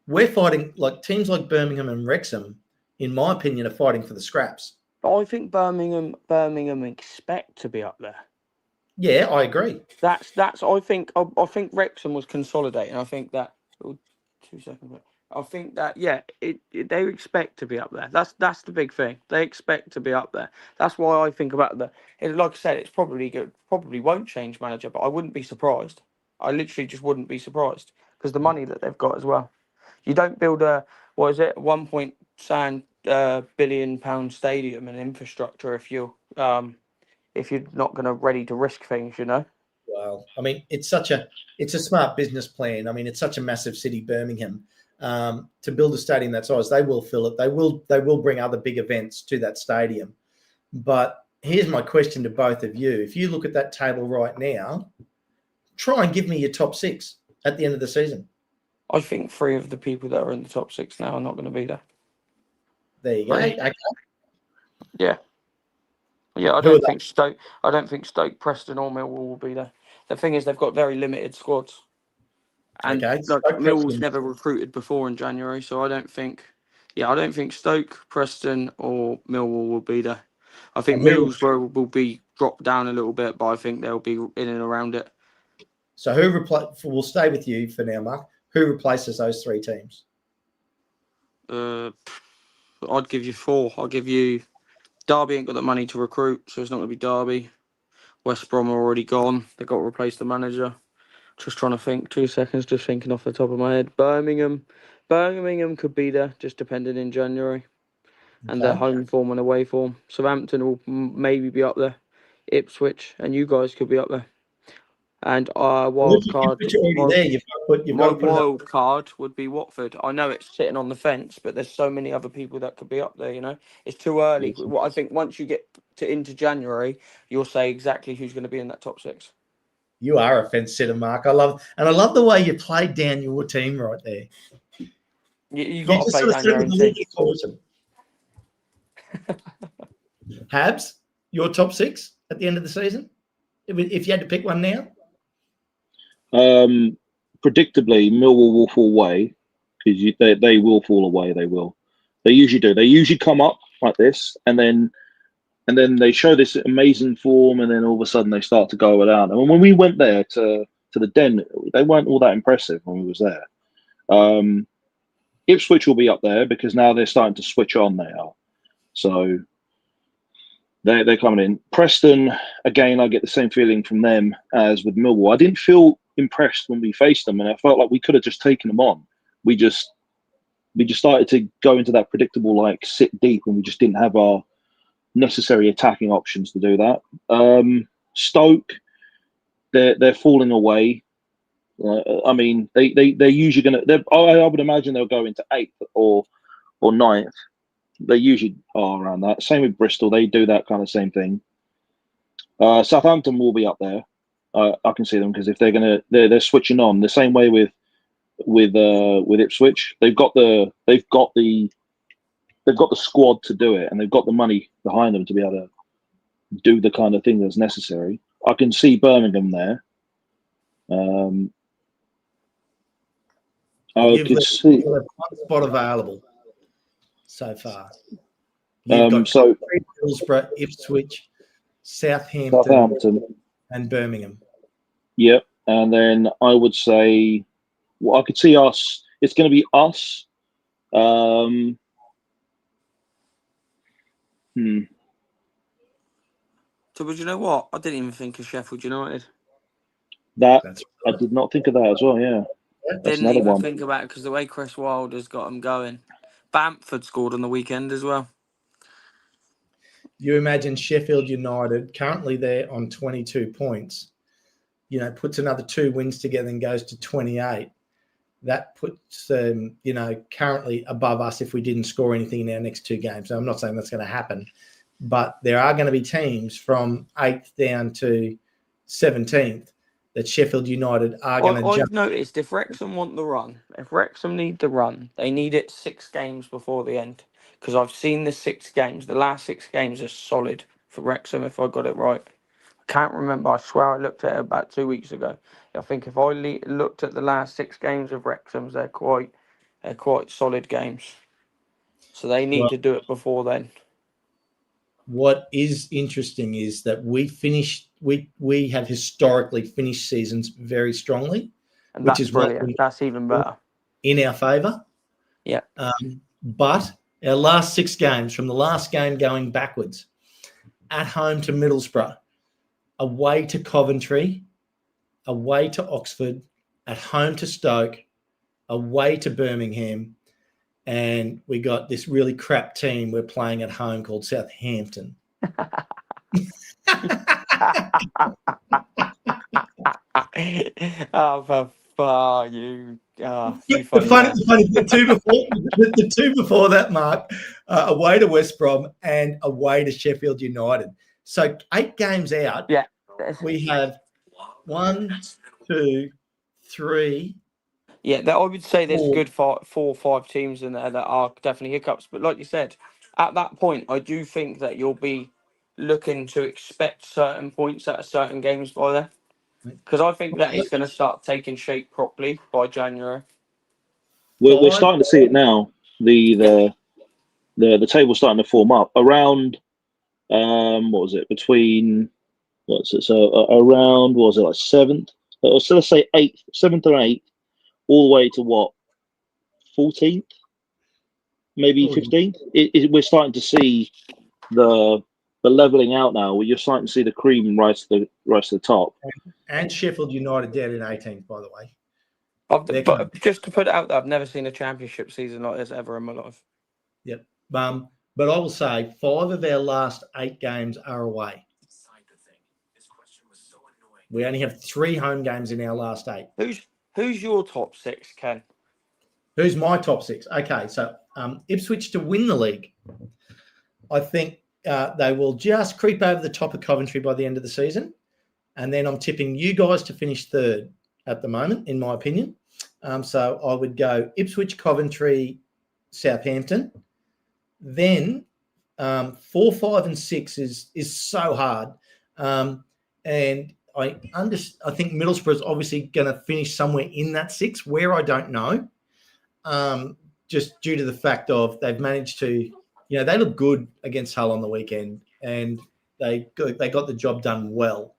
we're fighting, like teams like Birmingham and Wrexham, in my opinion, are fighting for the scraps. But I think Birmingham expect to be up there. Yeah, I agree. That's. I think Wrexham was consolidating. I think that. 2 seconds. I think that they expect to be up there. That's the big thing. They expect to be up there. That's why I think about like I said, it's probably good. Probably won't change manager, but I wouldn't be surprised. I literally just wouldn't be surprised because the money that they've got as well. You don't build a £1 billion stadium and infrastructure if you're not going to ready to risk things, Well, I mean, it's a smart business plan. I mean, it's such a massive city, Birmingham. To build a stadium that size, they will fill it. They will bring other big events to that stadium. But here's my question to both of you: if you look at that table right now, try and give me your top 6 at the end of the season. I think 3 of the people that are in the top 6 now are not going to be there. There you go. Right. Okay. Yeah. Yeah, I don't think Stoke, Preston, or Millwall will be there. The thing is, they've got very limited squads, and Millwall's never recruited before in January, so I don't think Stoke, Preston, or Millwall will be there. I think Middlesbrough will be dropped down a little bit, but I think they'll be in and around it. So we'll stay with you for now, Mark. Who replaces those 3 teams? I'd give you 4. I'll give you Derby ain't got the money to recruit, so it's not going to be Derby. West Brom are already gone. They've got to replace the manager. Just trying to think. 2 seconds, just thinking off the top of my head. Birmingham could be there, just depending in January. And their home form and away form. Southampton will maybe be up there. Ipswich, and you guys could be up there. And wild card. My wild card would be Watford. I know it's sitting on the fence, but there's so many other people that could be up there. It's too early. I think once you get into January, you'll say exactly who's going to be in that top 6. You are a fence sitter, Mark. I love the way you played down your team right there. You got to play down your own team. Habs, your top 6 at the end of the season? If you had to pick one now? Predictably, Millwall will fall away because they will fall away. They will. They usually do. They usually come up like this, and then they show this amazing form, and then all of a sudden they start to go down. And when we went there to the Den, they weren't all that impressive when we was there. Ipswich will be up there because now they're starting to switch on. They are. So they're coming in. Preston, again, I get the same feeling from them as with Millwall. I didn't feel impressed when we faced them, and I felt like we could have just taken them on. We just started to go into that predictable sit deep, and we just didn't have our necessary attacking options to do that. Stoke, they're falling away. I mean, they're usually going to. I would imagine they'll go into 8th or 9th. They usually are around that. Same with Bristol. They do that kind of same thing. Southampton will be up there. I can see them because if they're switching on the same way with Ipswich. They've got the squad to do it, and they've got the money behind them to be able to do the kind of thing that's necessary. I can see Birmingham there. I could see one spot available so far. You've got Middlesbrough, Ipswich, Southampton, and Birmingham. Yep, and then I would say, I could see us. It's going to be us, So, but you know what? I didn't even think of Sheffield United. That That's I did not think of that as well. Yeah, that's Didn't another even one. think about it because the way Chris Wilder's got them going. Bamford scored on the weekend as well. You imagine Sheffield United, currently they're on 22 points, puts another 2 wins together and goes to 28. That puts them, currently above us if we didn't score anything in our next 2 games. So I'm not saying that's going to happen, but there are going to be teams from 8th down to 17th that Sheffield United are going to jump. I've noticed if Wrexham want the run, if Wrexham need the run, they need it 6 games before the end. Because I've seen the 6 games. The last 6 games are solid for Wrexham, if I got it right. I can't remember. I swear I looked at it about 2 weeks ago. I think if I looked at the last 6 games of Wrexham's, they're quite solid games. So they need to do it before then. What is interesting is that we have historically finished seasons very strongly, And which that's is brilliant. That's even better. In our favour. Yeah. But our last 6 games, from the last game going backwards, at home to Middlesbrough, away to Coventry, away to Oxford, at home to Stoke, away to Birmingham, and we got this really crap team we're playing at home called Southampton. Oh, for far you. The two before that, Mark, away to West Brom and away to Sheffield United. So 8 games out, yeah, we have 1, 2, 3. Yeah, I would say there's 4. good 4 or 5 teams in there that are definitely hiccups. But like you said, at that point, I do think that you'll be looking to expect certain points out of certain games by then. Because I think that it's going to start taking shape properly by January. We're starting to see it now. The table's starting to form up around. What was it between? What's it? So around, what was it, like 7th? So let's say 8th, 7th or 8th, all the way to what, 14th, maybe 15th. We're starting to see the leveling out now. Where you're starting to see the cream rise to the top. And Sheffield United down in 18th, by the way. But just to put it out there, I've never seen a championship season like this ever in my life. Yep. But I will say 5 of our last 8 games are away. We only have 3 home games in our last 8. Who's your top 6, Ken? Who's my top 6? Okay, so Ipswich to win the league. I think they will just creep over the top of Coventry by the end of the season. And then I'm tipping you guys to finish 3rd at the moment, in my opinion. So I would go Ipswich, Coventry, Southampton. Then 4, 5, and 6 is so hard. And I think Middlesbrough is obviously going to finish somewhere in that 6, where I don't know, just due to the fact of they've managed to, they look good against Hull on the weekend, and they got the job done well.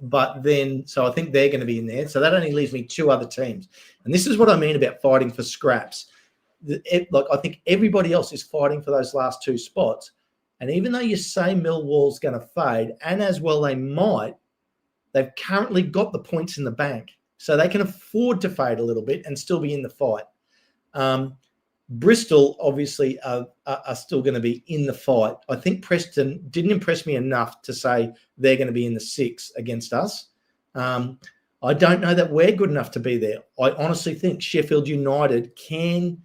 But then, so I think they're going to be in there. So that only leaves me 2 other teams. And this is what I mean about fighting for scraps. I think everybody else is fighting for those last 2 spots. And even though you say Millwall's going to fade, and as well they might, they've currently got the points in the bank. So they can afford to fade a little bit and still be in the fight. Bristol, obviously, are still going to be in the fight. I think Preston didn't impress me enough to say they're going to be in the 6 against us. I don't know that we're good enough to be there. I honestly think Sheffield United can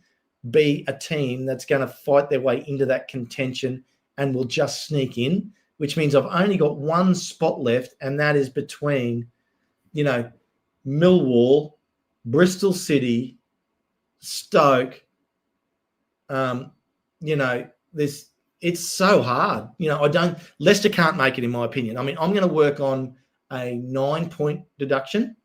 be a team that's going to fight their way into that contention and will just sneak in, which means I've only got 1 spot left, and that is between, Millwall, Bristol City, Stoke. It's so hard. Leicester can't make it, in my opinion. I mean, I'm going to work on a 9-point deduction.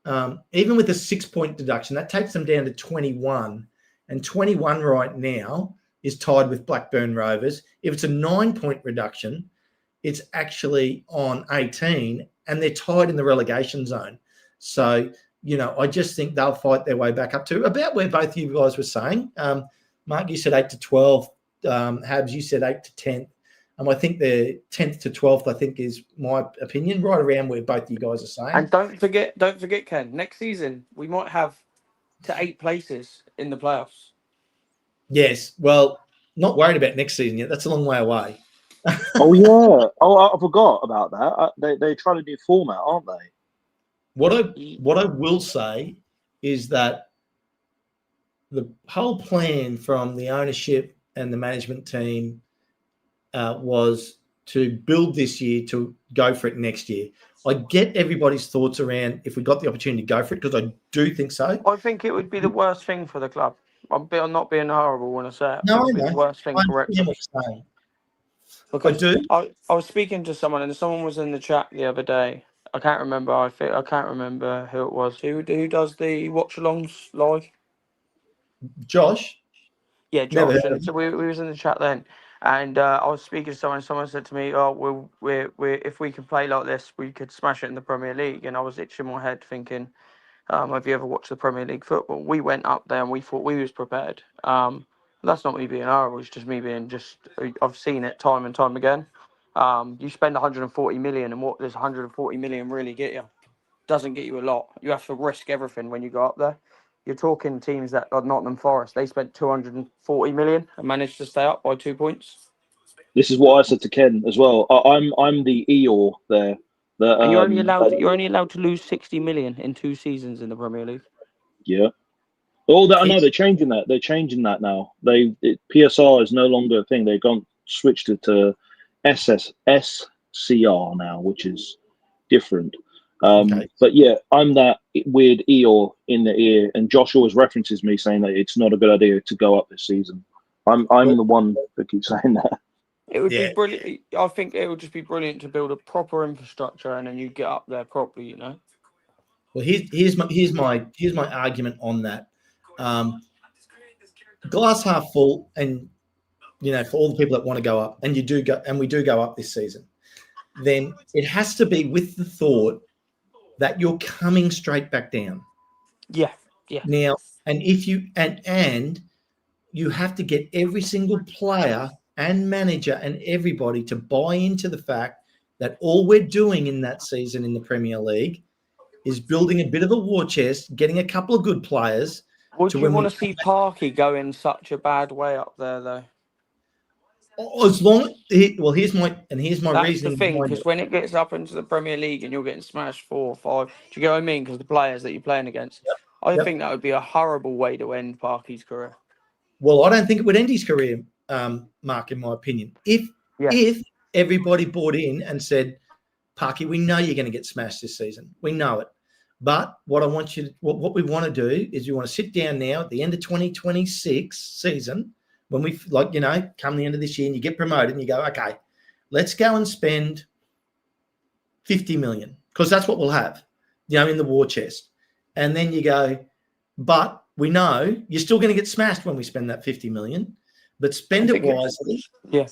Even with a 6-point deduction, that takes them down to 21. And 21 right now is tied with Blackburn Rovers. If it's a 9-point reduction, it's actually on 18, and they're tied in the relegation zone. So, I just think they'll fight their way back up to about where both you guys were saying. Mark, you said 8 to 12. Habs, you said 8th to 10th. I think they're 10th to 12th, I think is my opinion, right around where both you guys are saying. And don't forget, Ken, next season we might have to 8 places in the playoffs. Yes. Well, not worried about next season yet. That's a long way away. Oh, yeah. Oh, I forgot about that. They're trying to do format, aren't they? What I will say is that the whole plan from the ownership and the management team was to build this year to go for it next year. I get everybody's thoughts around if we got the opportunity to go for it, because I do think so. I think it would be the worst thing for the club. I'm not being horrible when I say it. No, it would be the worst thing for Wrexham. Because I do. I was speaking to someone, and someone was in the chat the other day. I can't remember. I can't remember who it was. Who does the watch alongs live? Josh. Yeah, Josh. And so we was in the chat then, and I was speaking to someone. And someone said to me, "Oh, we if we could play like this, we could smash it in the Premier League." And I was itching my head, thinking, "Have you ever watched the Premier League football?" We went up there and we thought we was prepared. That's not me being horrible. It's just me being I've seen it time and time again. You spend 140 million, and what does 140 million really get you? Doesn't get you a lot. You have to risk everything when you go up there. You're talking teams that are Nottingham Forest. They spent 240 million and managed to stay up by 2 points. This is what I said to Ken as well. I'm the Eeyore there. And you're only allowed to lose 60 million in 2 seasons in the Premier League. Yeah. Oh, I know they're changing that. They're changing that now. PSR is no longer a thing. They've switched it to SCR now, which is different. But yeah, I'm that weird Eeyore in the ear, and Josh always references me saying that it's not a good idea to go up this season. I'm the one that keeps saying that. It would be brilliant. I think it would just be brilliant to build a proper infrastructure, and then you get up there properly. You know. Well, here's my argument on that. Glass half full, and for all the people that want to go up, and we do go up this season, then it has to be with the thought that you're coming straight back down. Yeah. Now, and if you and you have to get every single player and manager and everybody to buy into the fact that all we're doing in that season in the Premier League is building a bit of a war chest, getting a couple of good players. Would you want to see Parky go in such a bad way up there, though? Here's my reasoning. That's the thing, because when it gets up into the Premier League and you're getting smashed 4 or 5, do you get what I mean? Because the players that you're playing against, I think that would be a horrible way to end Parky's career. Well, I don't think it would end his career, Mark, in my opinion. If everybody bought in and said, Parky, we know you're going to get smashed this season. We know it. But what we want to do is we want to sit down now at the end of 2026 season, when we come the end of this year and you get promoted and you go, okay, let's go and spend 50 million, because that's what we'll have, in the war chest. And then you go, but we know you're still going to get smashed when we spend that 50 million, but spend it wisely. Yeah.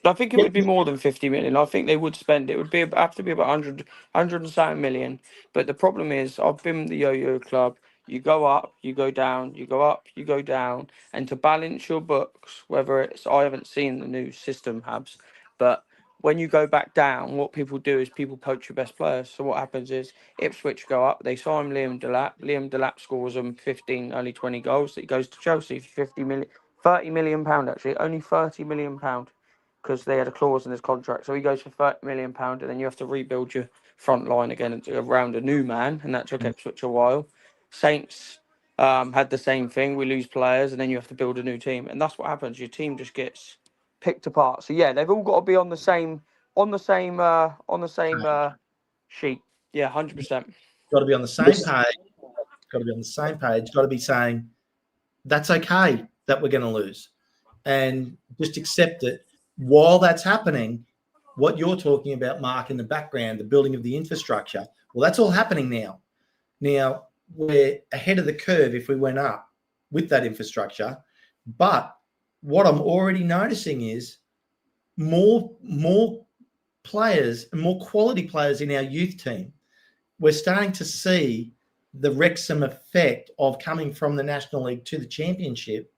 I think it would be more than 50 million. I think they would spend it. It would have to be about 100 and something million. But the problem is, I've been the yo-yo club. You go up, you go down, you go up, you go down. And to balance your books, I haven't seen the new system, Habs, but when you go back down, what people do is people poach your best players. So what happens is Ipswich go up, they sign Liam Delap. Liam Delap scores them 15, early 20 goals. He goes to Chelsea for 30 million pound, actually, only 30 million pound. Because they had a clause in his contract. So he goes for £30 million, and then you have to rebuild your front line again around a new man, and that took Ipswich a while. Saints had the same thing. We lose players, and then you have to build a new team, and that's what happens. Your team just gets picked apart. So yeah, they've all got to be on the same sheet. Yeah, 100%. Got to be on the same page. Got to be saying that's okay that we're going to lose, and just accept it. While that's happening, what you're talking about, Mark, in the background, the building of the infrastructure, well, that's all happening now. Now, we're ahead of the curve if we went up with that infrastructure. But what I'm already noticing is more players and more quality players in our youth team. We're starting to see the Wrexham effect of coming from the National League to the Championship.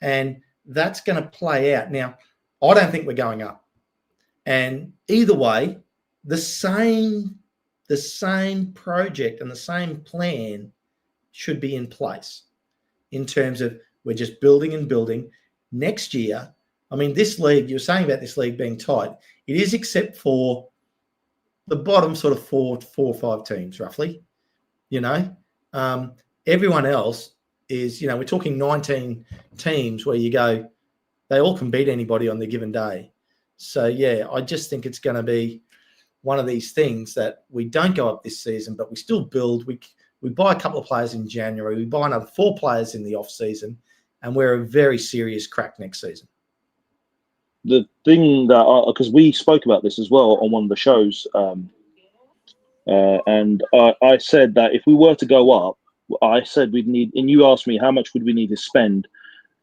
And that's going to play out. Now, I don't think we're going up. And either way, the same project and the same plan should be in place in terms of we're just building and building. Next year, I mean, this league, you're saying about this league being tight. It is, except for the bottom sort of four or five teams, roughly. Everyone else is, we're talking 19 teams where you go, they all can beat anybody on the given day. So, yeah, I just think it's going to be one of these things that we don't go up this season, but we still build. We buy a couple of players in January. We buy another 4 players in the off season, and we're a very serious crack next season. The thing that, because we spoke about this as well on one of the shows, and I said that if we were to go up, I said we'd need, and you asked me how much would we need to spend.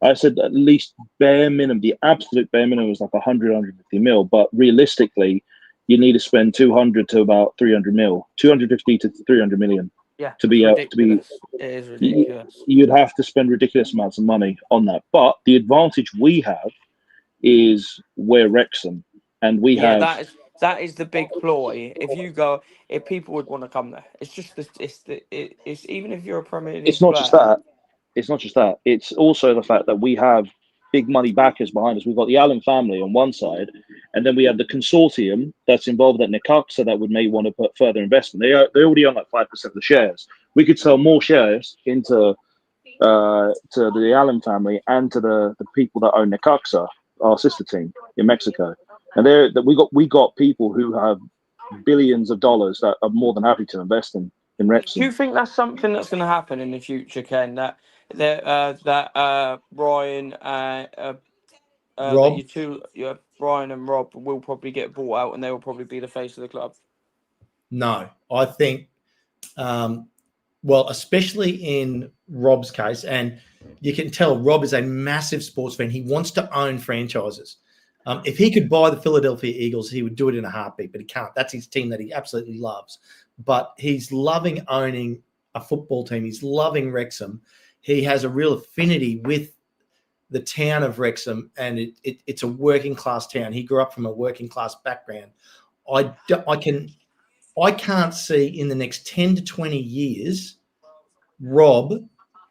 I said at least bare minimum, the absolute bare minimum was like 100, 150 mil, but realistically, you need to spend 200 to about 300 mil, 250 to 300 million. Yeah, to be it is ridiculous. You'd have to spend ridiculous amounts of money on that. But the advantage we have is we're Wrexham, and we have. That is the big ploy. If people would want to come there, it's just it's even if you're a Premier League It's not player, just that. It's not just that. It's also the fact that we have big money backers behind us. We've got the Allen family on one side, and then we have the consortium that's involved at Nikaxa that would may want to put further investment. They already own like 5% of the shares. We could sell more shares into to the Allen family and to the people that own Nikaxa, our sister team in Mexico. And we got people who have billions of dollars that are more than happy to invest in Wrexham. Do you think that's something that's going to happen in the future, Ken? That Ryan, Rob? Ryan and Rob will probably get bought out, and they will probably be the face of the club. No, I think, especially in Rob's case, and you can tell Rob is a massive sports fan. He wants to own franchises. If he could buy the Philadelphia Eagles, he would do it in a heartbeat, but he can't. That's his team that he absolutely loves. But he's loving owning a football team. He's loving Wrexham. He has a real affinity with the town of Wrexham, and it's a working class town. He grew up from a working class background. I can't see in the next 10 to 20 years Rob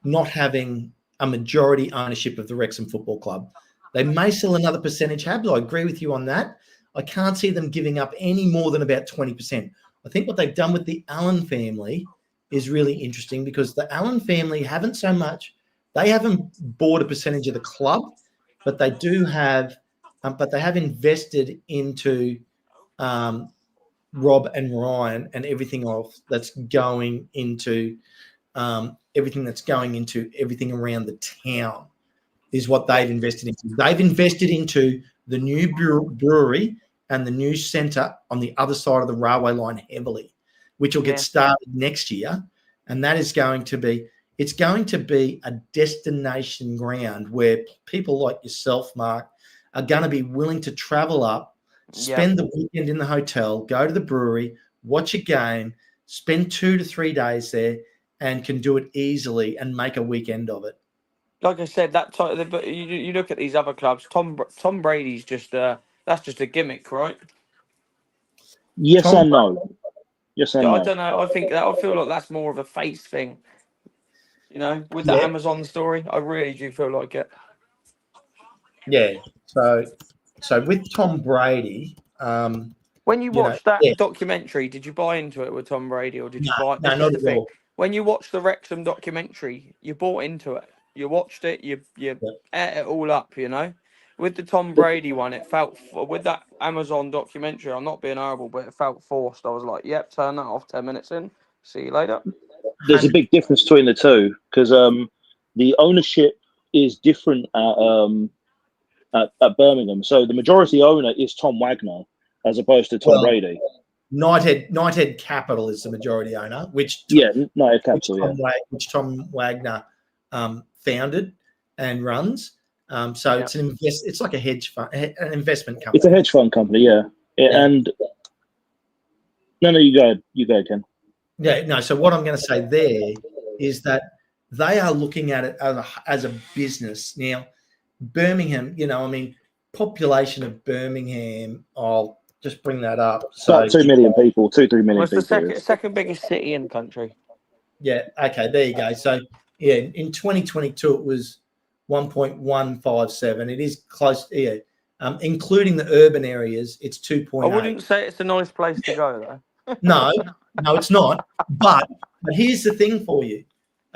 not having a majority ownership of the Wrexham Football Club. They may sell another percentage, Habs. I agree with you on that. I can't see them giving up any more than about 20%. I think what they've done with the Allen family is really interesting, because the Allen family haven't bought a percentage of the club, but they do have, but they have invested into Rob and Ryan and everything else that's going into everything around the town is what they've invested into. They've invested into the new brewery and the new centre on the other side of the railway line heavily, which will get started next year. And that is going to be a destination ground where people like yourself, Mark, are going to be willing to travel up, spend the weekend in the hotel, go to the brewery, watch a game, spend 2 to 3 days there, and can do it easily and make a weekend of it. Like I said, but you look at these other clubs. Tom Brady's just that's just a gimmick, right? Yes and no. Yes and no. I don't know. I feel like that's more of a face thing. With the Amazon story, I really do feel like it. Yeah. So with Tom Brady, when you watched that documentary, did you buy into it with Tom Brady, or did you buy? No, not at all. When you watched the Wrexham documentary, you bought into it. You watched it. You ate it all up. With the Tom Brady one, it felt with that Amazon documentary. I'm not being horrible, but it felt forced. I was like, "Yep, turn that off. 10 minutes in. See you later." There's a big difference between the two, because the ownership is different at Birmingham. So the majority owner is Tom Wagner as opposed to Tom Brady. Knighthead Capital is the majority owner, which Knighthead Capital, which Tom Wagner founded and runs. So it's like a hedge fund, an investment company. It's a hedge fund company, and no, you go ahead, Ken. Yeah, no. So what I'm going to say there is that they are looking at it as a business. Now, Birmingham, I mean, population of Birmingham, I'll just bring that up. It's So, about 2 million people, 3 million What's the people. It is. second biggest city in the country? yeah, okay, there you go. So, yeah, in 2022, it was 1.157. It is close, including the urban areas, it's 2.8. I wouldn't say it's a nice place to go, though. No, it's not. But here's the thing for you.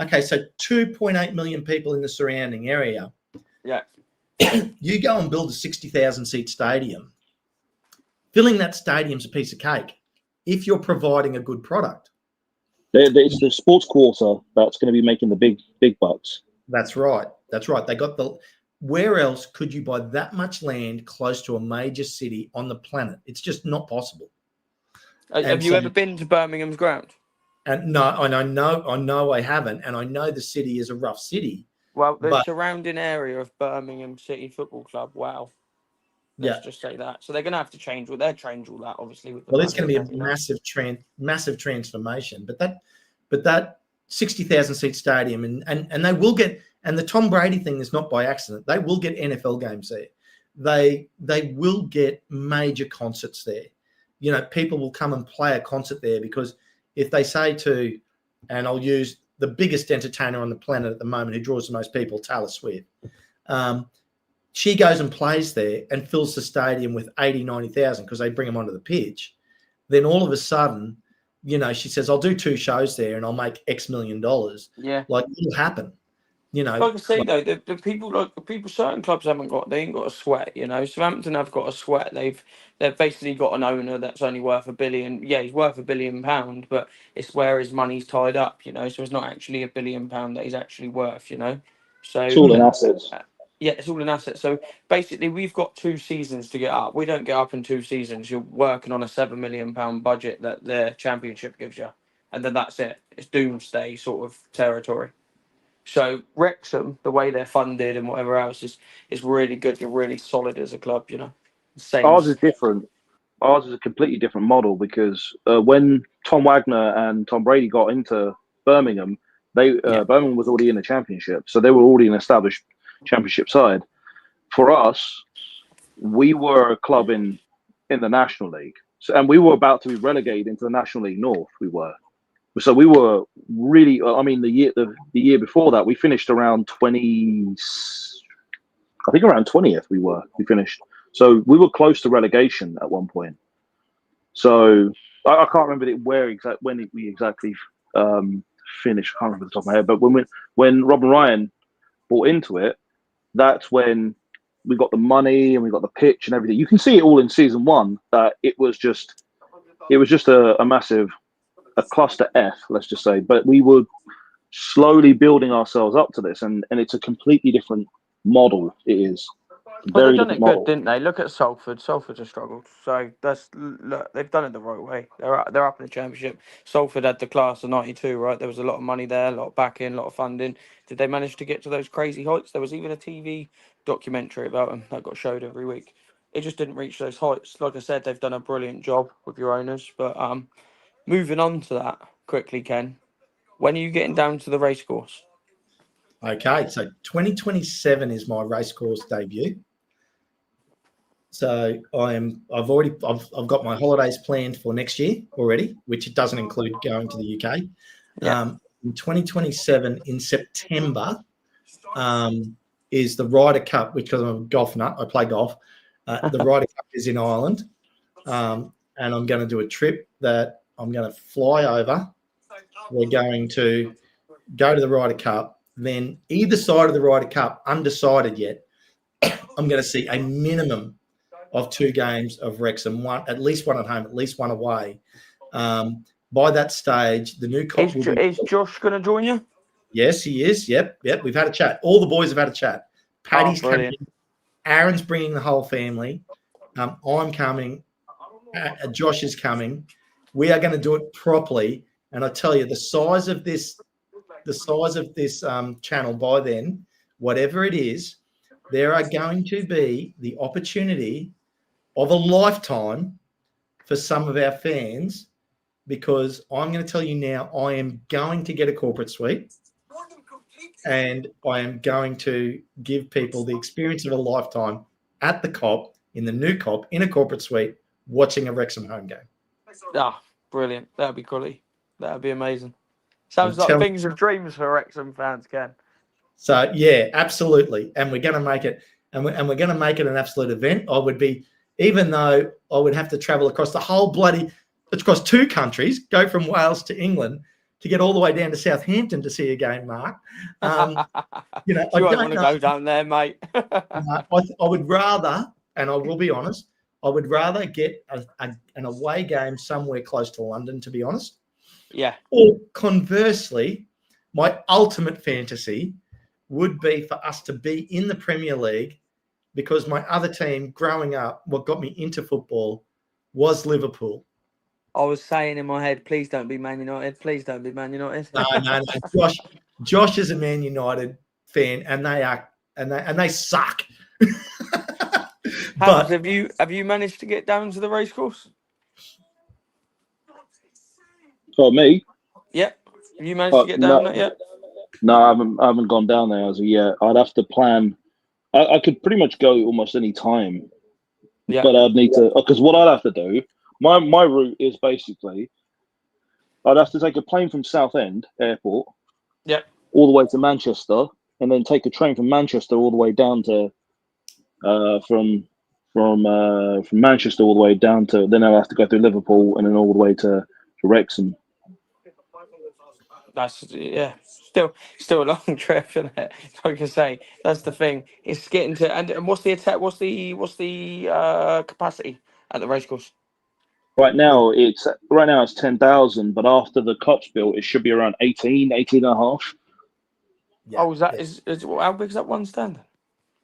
Okay, so 2.8 million people in the surrounding area. Yeah. You go and build a 60,000 seat stadium. Filling that stadium's a piece of cake if you're providing a good product. It's the sports quarter that's going to be making the big bucks. That's right. They got where else could you buy that much land close to a major city on the planet? It's just not possible. Have you ever been to Birmingham's ground? And no, and I know I haven't, and I know the city is a rough city. Well, the surrounding area of Birmingham City Football Club, wow. Let's just say that. So they're going to have to change. Well, they'll change all that, obviously. Well, it's going to be a massive transformation. But that 60,000 seat stadium, and they will get, and the Tom Brady thing is not by accident. They will get NFL games there. They will get major concerts there. People will come and play a concert there because if they say to, and I'll use the biggest entertainer on the planet at the moment who draws the most people, Taylor Swift. She goes and plays there and fills the stadium with 80, 90,000 because they bring them onto the pitch. Then all of a sudden, she says, I'll do 2 shows there and I'll make X $million. Yeah. Like, it'll happen. Like I say, though, the people, certain clubs ain't got a sweat, Southampton have got a sweat. They've basically got an owner that's only worth £1 billion. Yeah, he's worth £1 billion, but it's where his money's tied up, so it's not actually £1 billion that he's actually worth, So it's all in assets. Yeah, it's all in assets. So basically, we've got 2 seasons to get up. We don't get up in 2 seasons. You're working on a £7 million budget that the Championship gives you, and then that's it. It's doomsday sort of territory. So Wrexham, the way they're funded and whatever else is really good. You're really solid as a club, Same. Ours is different. Ours is a completely different model because when Tom Wagner and Tom Brady got into Birmingham, Birmingham was already in the Championship, so they were already an established Championship side. For us, we were a club in the National League, and we were about to be relegated into the National League North. So we were really. I mean, the year before that, we finished around 20. I think around 20th we finished. So we were close to relegation at one point. So I can't remember when we exactly finished. I can't remember the top of my head. But when Rob and Ryan bought into it, that's when we got the money and we got the pitch and everything. You can see it all in season 1 that it was just a massive cluster F, let's just say. But we were slowly building ourselves up to this, and it's a completely different model. It is. Well, they've done it good, didn't they? Look at Salford. Salford's have struggled. So they've done it the right way. They're up in the Championship. Salford had the class of '92, right? There was a lot of money there, a lot of backing, a lot of funding. Did they manage to get to those crazy heights? There was even a TV documentary about them that got showed every week. It just didn't reach those heights. Like I said, they've done a brilliant job with your owners. But moving on to that quickly, Ken. When are you getting down to the racecourse? Okay, so 2027 is my racecourse debut. So I've got my holidays planned for next year already, which it doesn't include going to the UK. Yeah. In 2027 in September is the Ryder Cup, because I'm a golf nut. I play golf. The Ryder Cup is in Ireland, and I'm going to do a trip that I'm going to fly over. We're going to go to the Ryder Cup. Then either side of the Ryder Cup, undecided yet, I'm going to see a minimum of 2 games of Wrexham, at least one at home, at least one away. By that stage, the new cop is Josh going to join you? Yes, he is. Yep. We've had a chat. All the boys have had a chat. Paddy's coming. Aaron's bringing the whole family. I'm coming. Josh is coming. We are going to do it properly. And I tell you, the size of this channel by then, whatever it is, there are going to be the opportunity of a lifetime for some of our fans, because I'm going to tell you now, I am going to get a corporate suite. and I am going to give people the experience of a lifetime at the Cop, in the new Cop, in a corporate suite, watching a Wrexham home game. Ah, brilliant. That'd be quality. That'd be amazing. Sounds I'm like things of dreams for Wrexham fans, Ken. So yeah, absolutely, and we're going to make it, and we're going to make it an absolute event. I would be, even though I would have to travel across the whole across 2 countries, go from Wales to England to get all the way down to Southampton to see a game, Mark. You know, I You won't don't want to know. go down there, mate. I would rather, and I will be honest, I would rather get an away game somewhere close to London, to be honest. Yeah. Or conversely, my ultimate fantasy would be for us to be in the Premier League, because my other team growing up, what got me into football, was Liverpool. I was saying in my head, please don't be Man United. Please don't be Man United. No. Josh is a Man United fan, and they suck. But have you managed to get down to the racecourse? Oh, me? Yep. Have you managed to get down there yet? No, I haven't gone down there as of yet. I'd have to plan. I could pretty much go almost any time. Yeah. But I'd need to, because what I'd have to do, my route is basically, I'd have to take a plane from Southend Airport, all the way to Manchester, and then take a train from Manchester all the way down to, from Manchester all the way down to, then I'll have to go through Liverpool and then all the way to Wrexham. That's still a long trip, isn't it? Like I say, that's the thing. It's getting to, and what's the attack? What's the capacity at the racecourse? Right now it's 10,000, but after the Cop's built, it should be around 18 and a half. Yeah, oh, is how big is that one stand?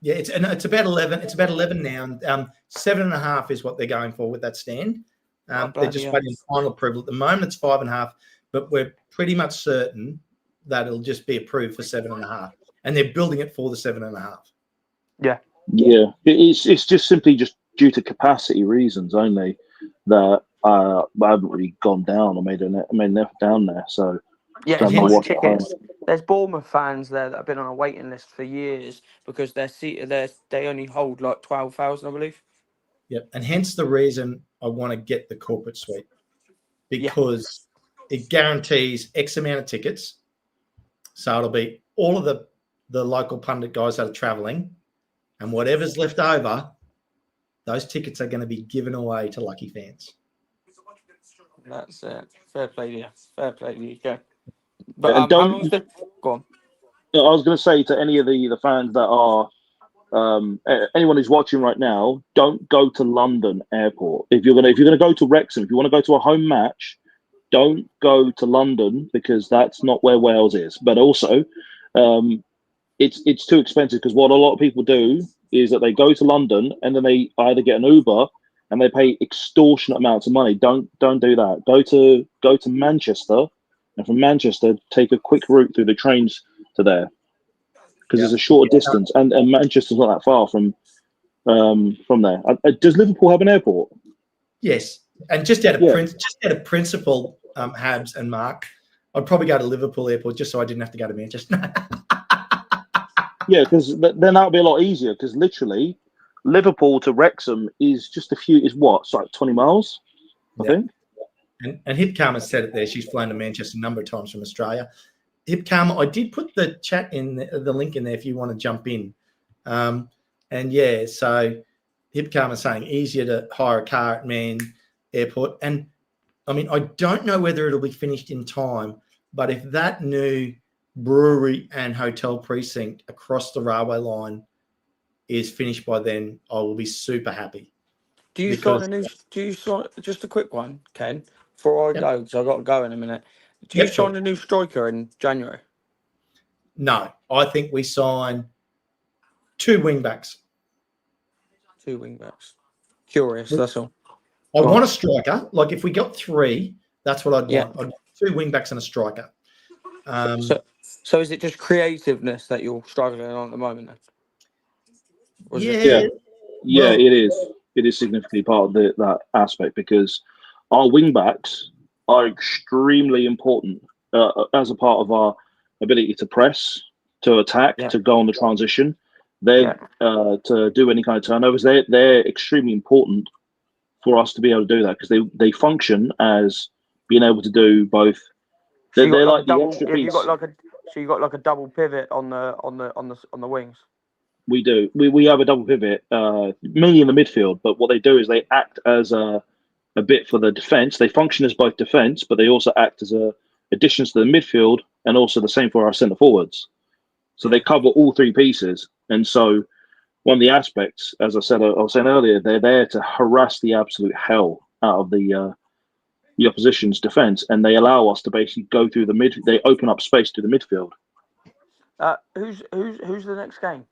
Yeah, it's about 11. It's about 11 now. 7.5 is what they're going for with that stand. They're just waiting for final approval. At the moment, it's 5.5, but we're pretty much certain that it'll just be approved for 7.5, and they're building it for the 7.5. Yeah. It's just simply just due to capacity reasons only that I haven't really gone down. I made an effort down there, so yeah. Tickets. There's Bournemouth fans there that have been on a waiting list for years because they only hold like 12,000, I believe. Yep, and hence the reason I want to get the corporate suite, because it guarantees X amount of tickets. So it'll be all of the local pundit guys that are traveling, and whatever's left over, those tickets are going to be given away to lucky fans. That's it. Fair play to you. Fair play to you. Yeah. But how long is the... Go on. I was going to say to any of the fans that are, anyone who's watching right now, don't go to London Airport. If you're gonna go to Wrexham, if you want to go to a home match, don't go to London, because that's not where Wales is. But also, it's too expensive, because what a lot of people do is that they go to London and then they either get an Uber and they pay extortionate amounts of money. Don't do that. Go to Manchester, and from Manchester take a quick route through the trains to there, because it's a shorter distance, and Manchester's not that far from there. Does Liverpool have an airport? Yes, and just out of principle, Habs and Mark, I'd probably go to Liverpool Airport just so I didn't have to go to Manchester. Yeah, because then that would be a lot easier, because literally Liverpool to Wrexham is just it's like 20 miles, I think. And Hip Karma said it there. She's flown to Manchester a number of times from Australia. Hip Karma, I did put the chat in, the link in there if you want to jump in. So Hip Karma saying easier to hire a car at Man Airport. And I mean, I don't know whether it'll be finished in time, but if that new brewery and hotel precinct across the railway line is finished by then, I will be super happy. Just a quick one, Ken, before I go, because I've got to go in a minute. Do you sign a new striker in January? No, I think we sign 2 wing backs. 2 wing backs. Curious, that's all. I want a striker. Like, if we got 3, that's what I'd want. I'd want 2 wing backs and a striker. So is it just creativeness that you're struggling on at the moment then? It is. It is significantly part of that aspect, because our wing backs are extremely important as a part of our ability to press, to attack, Yeah. to go on the transition. They're to do any kind of turnovers. They're extremely important for us to be able to do that because they function as being able to do both. So They're you got like like a the double. extra Have you piece. got like a? So you got like a double pivot on the wings. We do. We have a double pivot, mainly in the midfield. But what they do is they act as a bit for the defense. They function as both defense, but they also act as additions to the midfield, and also the same for our centre forwards. So they cover all three pieces. And so one of the aspects, as I was saying earlier, they're there to harass the absolute hell out of the opposition's defense, and they allow us to basically go through the mid. They open up space to the midfield. Who's the next game?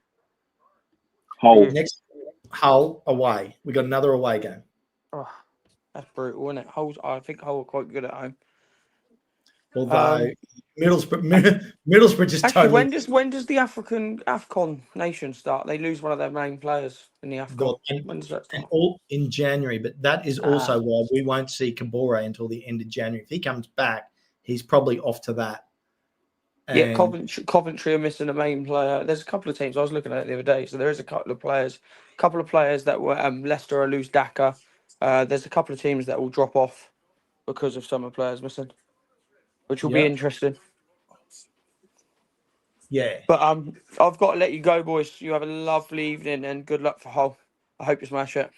Hull. Next, Hull away. We got another away game. Oh, that's brutal, isn't it? I think Hull are quite good at home. Although Middlesbrough just Actually, totally. when does the AFCON nation start? They lose one of their main players in the AFCON. When does that start? All in January, but that is also why we won't see Kabore until the end of January. If he comes back, he's probably off to that. Yeah, Coventry are missing a main player. There's a couple of teams I was looking at it the other day. So there is a couple of players that were Leicester will lose Daka. There's a couple of teams that will drop off because of some of the players missing, which will be interesting. Yeah. But I've got to let you go, boys. You have a lovely evening and good luck for Hull. I hope you smash it.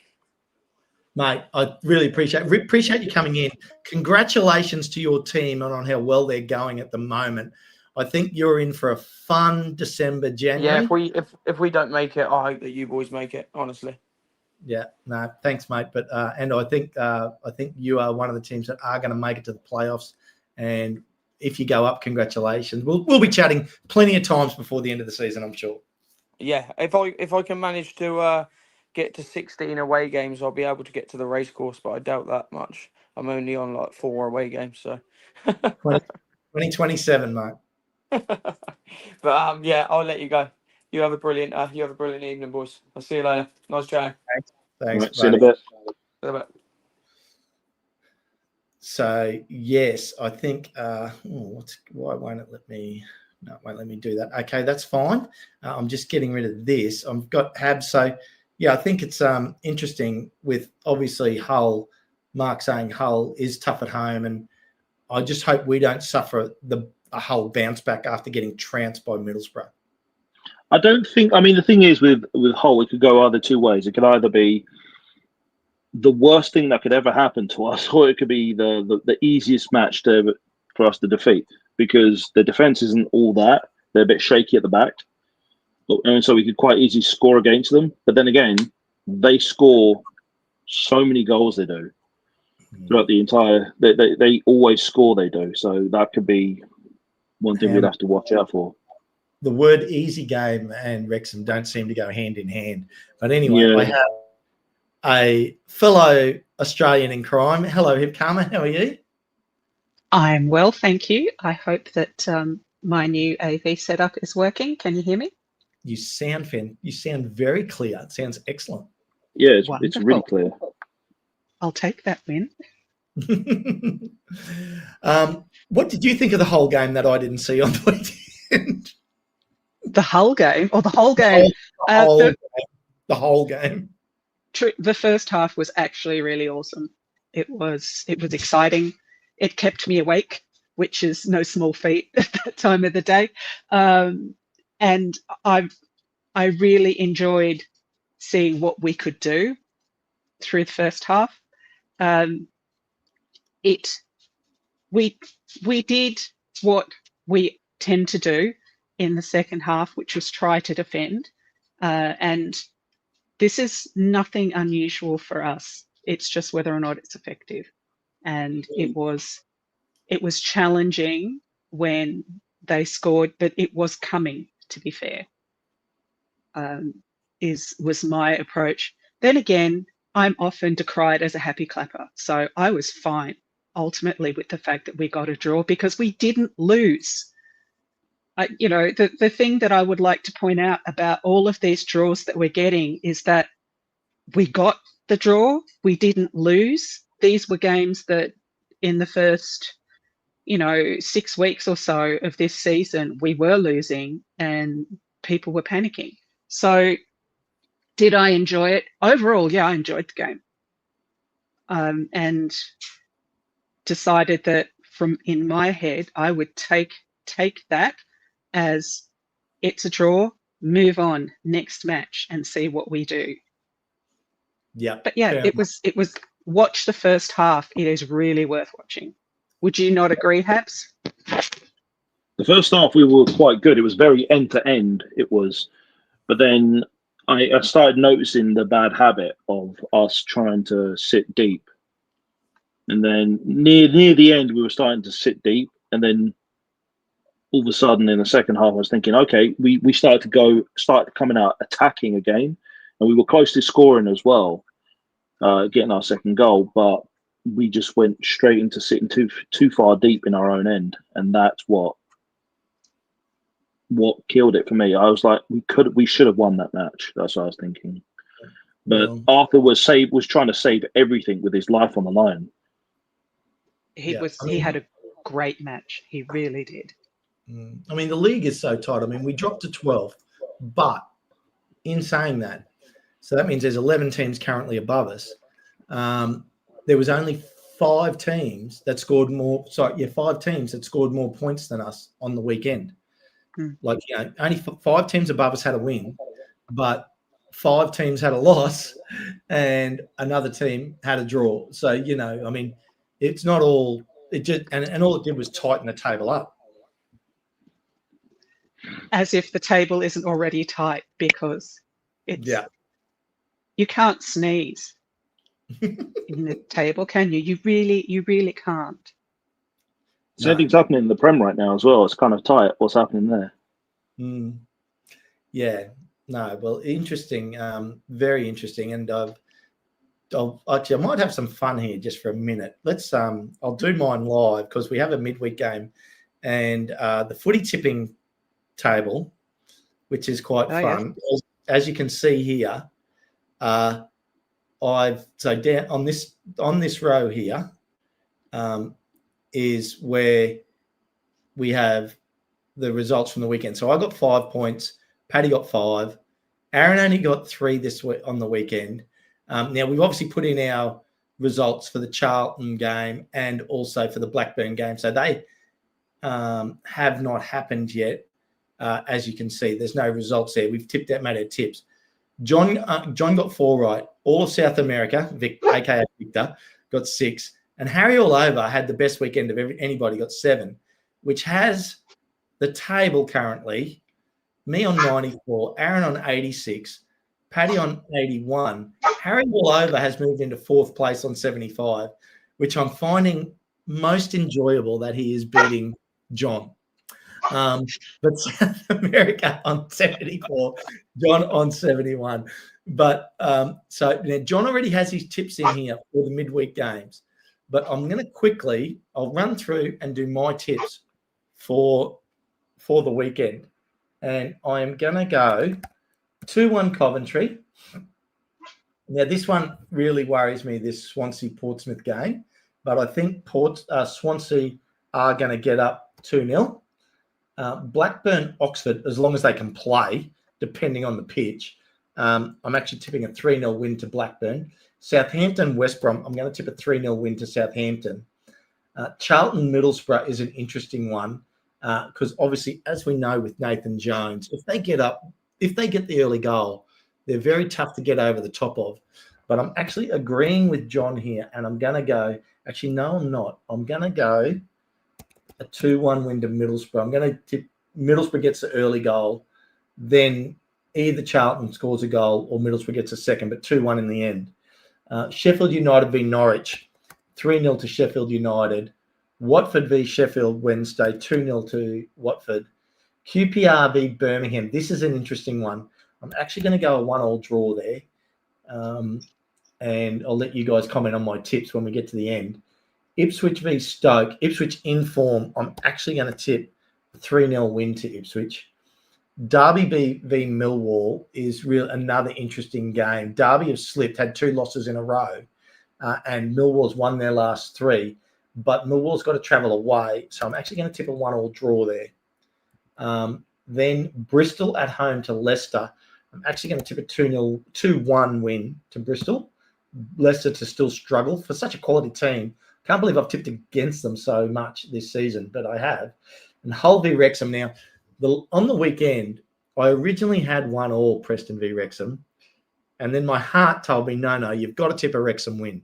Mate, I really appreciate you coming in. Congratulations to your team on how well they're going at the moment. I think you're in for a fun December, January. Yeah, if we don't make it, I hope that you boys make it, honestly. Yeah, no, thanks, mate. But and I think you are one of the teams that are going to make it to the playoffs. And if you go up, congratulations. We'll be chatting plenty of times before the end of the season, I'm sure. Yeah, if I can manage to get to 16 away games, I'll be able to get to the race course, but I doubt that much. I'm only on like 4 away games, so 2027, mate. But yeah, I'll let you go. You have a brilliant evening, boys. I'll see you later. Nice chatting. Thanks, Right, see you in a bit. See you in a bit. So yes, I think. Why won't it let me? No, it won't let me do that. Okay, that's fine. I'm just getting rid of this. I've got Hab. So yeah, I think it's interesting with obviously Hull. Mark saying Hull is tough at home, and I just hope we don't suffer a Hull bounce back after getting trounced by Middlesbrough. I don't think. I mean, the thing is with Hull, it could go either two ways. It could either be the worst thing that could ever happen to us, or it could be the easiest match for us to defeat because the defense isn't all that. They're a bit shaky at the back, and so we could quite easily score against them. But then again, they score so many goals. They do throughout the entire. They always score. They do. So that could be one thing we'd have to watch out for. The word easy game and Wrexham don't seem to go hand in hand. But anyway, I have a fellow Australian in crime. Hello, Hipkama. How are you? I'm well, thank you. I hope that my new AV setup is working. Can you hear me? You sound very clear. It sounds excellent. Yeah, it's really clear. I'll take that win. What did you think of the whole game that I didn't see on the weekend? The Hull game, or the whole game? The whole game. The first half was actually really awesome. It was exciting. It kept me awake, which is no small feat at that time of the day. And I really enjoyed seeing what we could do through the first half. We did what we tend to do in the second half, which was try to defend. And this is nothing unusual for us. It's just whether or not it's effective. And it was challenging when they scored, but it was coming, to be fair, was my approach. Then again, I'm often decried as a happy clapper. So I was fine ultimately with the fact that we got a draw because we didn't lose. The thing that I would like to point out about all of these draws that we're getting is that we got the draw, we didn't lose. These were games that in the first 6 weeks or so of this season, we were losing and people were panicking. So did I enjoy it? Overall, yeah, I enjoyed the game. And decided that from in my head, I would take that as it's a draw, move on, next match and see what we do. Yeah. But yeah, it was watch the first half. It is really worth watching. Would you not agree, Habs? The first half we were quite good. It was very end to end. It was, but then I started noticing the bad habit of us trying to sit deep, and then near the end we were starting to sit deep, and then all of a sudden in the second half I was thinking, okay, we started coming out attacking again, and we were close to scoring as well, getting our second goal, but we just went straight into sitting too far deep in our own end, and that's what killed it for me. I was like, we should have won that match. That's what I was thinking. But Arthur was trying to save everything with his life on the line. He had a great match. He really did. I mean, the league is so tight. I mean, we dropped to 12th, but in saying that, so that means there's 11 teams currently above us. There was only 5 teams that scored more. 5 teams that scored more points than us on the weekend. Like, only 5 teams above us had a win, but 5 teams had a loss and another team had a draw. So, I mean, it's not all it just, and all it did was tighten the table up. As if the table isn't already tight, because you can't sneeze in the table, can you? You really can't. Same thing's happening in the Prem right now as well. It's kind of tight. What's happening there? Yeah. No. Well, interesting. Very interesting. And I might have some fun here just for a minute. Let's. I'll do mine live because we have a midweek game, and the footy tipping table, which is quite fun. Yeah. As you can see here, down on this row here. Is where we have the results from the weekend. So I got 5 points. Paddy got 5. Aaron only got 3 this week on the weekend. Now we've obviously put in our results for the Charlton game and also for the Blackburn game. So they have not happened yet. As you can see, there's no results there. We've made our tips. John got 4 right. All of South America, aka Victor, got 6. And Harry all over had the best weekend of anybody, got 7, which has the table currently, me on 94, Aaron on 86, Paddy on 81. Harry all over has moved into 4th place on 75, which I'm finding most enjoyable that he is beating John. But South America on 74, John on 71. But so now John already has his tips in here for the midweek games. But I'm going to I'll run through and do my tips for the weekend. And I'm going to go 2-1 Coventry. Now, this one really worries me, this Swansea-Portsmouth game. But I think Swansea are going to get up 2-0. Blackburn-Oxford, as long as they can play, depending on the pitch. I'm actually tipping a 3-0 win to Blackburn. Southampton-West Brom, I'm going to tip a 3-0 win to Southampton. Charlton-Middlesbrough is an interesting one because obviously, as we know with Nathan Jones, if they get the early goal, they're very tough to get over the top of. But I'm actually agreeing with John here, and I'm going to go – actually, no, I'm not. I'm going to go a 2-1 win to Middlesbrough. I'm going to tip Middlesbrough gets the early goal, then either Charlton scores a goal or Middlesbrough gets a second, but 2-1 in the end. Sheffield United v Norwich, 3-0 to Sheffield United. Watford v Sheffield Wednesday, 2-0 to Watford. QPR v Birmingham. This is an interesting one. I'm actually going to go a 1-1 draw there. And I'll let you guys comment on my tips when we get to the end. Ipswich v Stoke. Ipswich in form. I'm actually going to tip 3-0 win to Ipswich. Derby v Millwall is another interesting game. Derby have slipped, had 2 losses in a row, and Millwall's won their last 3. but Millwall's got to travel away. So I'm actually going to tip a 1-1 draw there. Then Bristol at home to Leicester. I'm actually going to tip a 2-1 win to Bristol. Leicester to still struggle for such a quality team. Can't believe I've tipped against them so much this season, but I have. And Hull v Wrexham. Now, on the weekend, I originally had 1-1 Preston v Wrexham. And then my heart told me, no, you've got to tip a Wrexham win.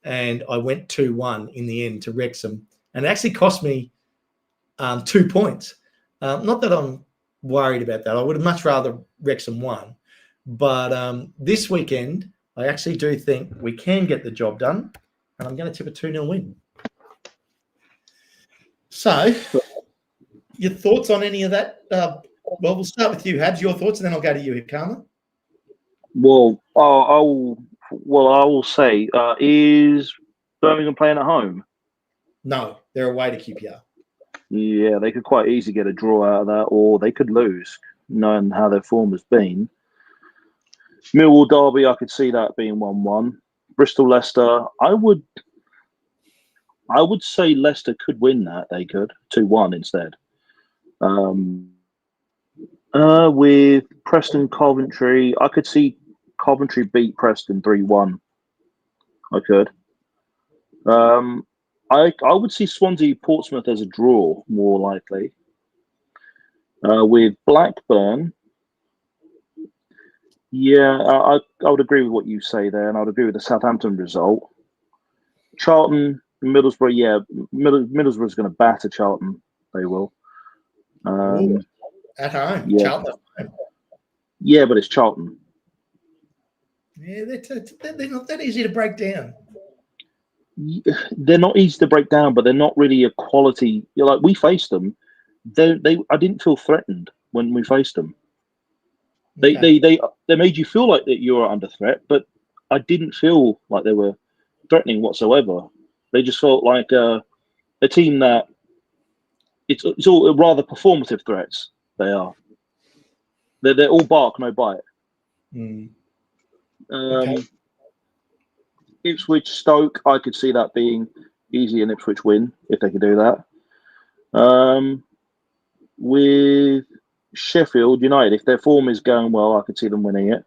And I went 2-1 in the end to Wrexham. And it actually cost me 2 points. Not that I'm worried about that. I would have much rather Wrexham won. But this weekend, I actually do think we can get the job done. And I'm going to tip a 2-0 win. So, your thoughts on any of that? Well, we'll start with you, Habs. Your thoughts, and then I'll go to you, Karma. Well, I will say, is Birmingham playing at home? No, they're away to QPR. Yeah, they could quite easily get a draw out of that, or they could lose, knowing how their form has been. Millwall Derby, I could see that being 1-1. Bristol Leicester, I would say Leicester could win that. They could 2-1 instead. With Preston Coventry, I could see Coventry beat Preston 3-1. I could. I would see Swansea Portsmouth as a draw, more likely. With Blackburn, yeah, I would agree with what you say there, and I would agree with the Southampton result. Charlton, Middlesbrough, yeah, Middlesbrough's going to batter Charlton. They will. At home, yeah. Charlton at home. Yeah, but it's Charlton. Yeah, they're not that easy to break down. They're not easy to break down, but they're not really a quality. Like, we faced them. I didn't feel threatened when we faced them. Okay. They made you feel like that you were under threat, but I didn't feel like they were threatening whatsoever. They just felt like a team that it's all rather performative threats. They are. They're all bark, no bite. Okay. Ipswich Stoke, I could see that being easy an Ipswich win if they could do that. With Sheffield United, if their form is going well, I could see them winning it.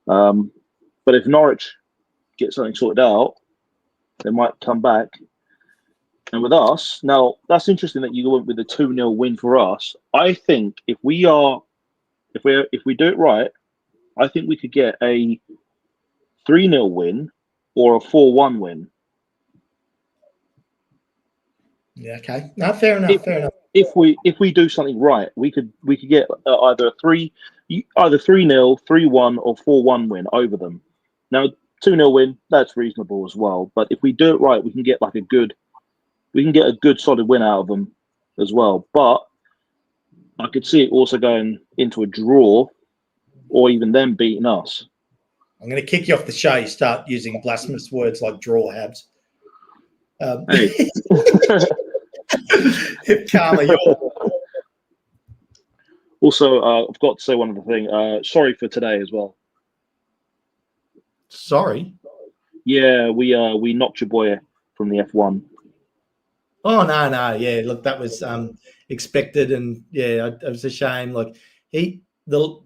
But if Norwich get something sorted out, they might come back. And with us, now that's interesting that you went with a 2-0 win for us. I think if we do it right, I think we could get a 3-0 win or a 4-1 win. Yeah. Okay. No, fair enough. Fair enough. If we do something right, we could get either 3-0, 3-1, or 4-1 win over them. Now 2-0 win, that's reasonable as well. But if we do it right, we can get a good solid win out of them as well. But I could see it also going into a draw, or even them beating us. I'm going to kick you off the show. You start using blasphemous words like draw, Habs. Hey. Karma, Also, I've got to say one other thing. Sorry for today as well. Sorry. Yeah, we knocked your boy from the F1. Oh no. Yeah, look, that was expected, and yeah, it was a shame. Like the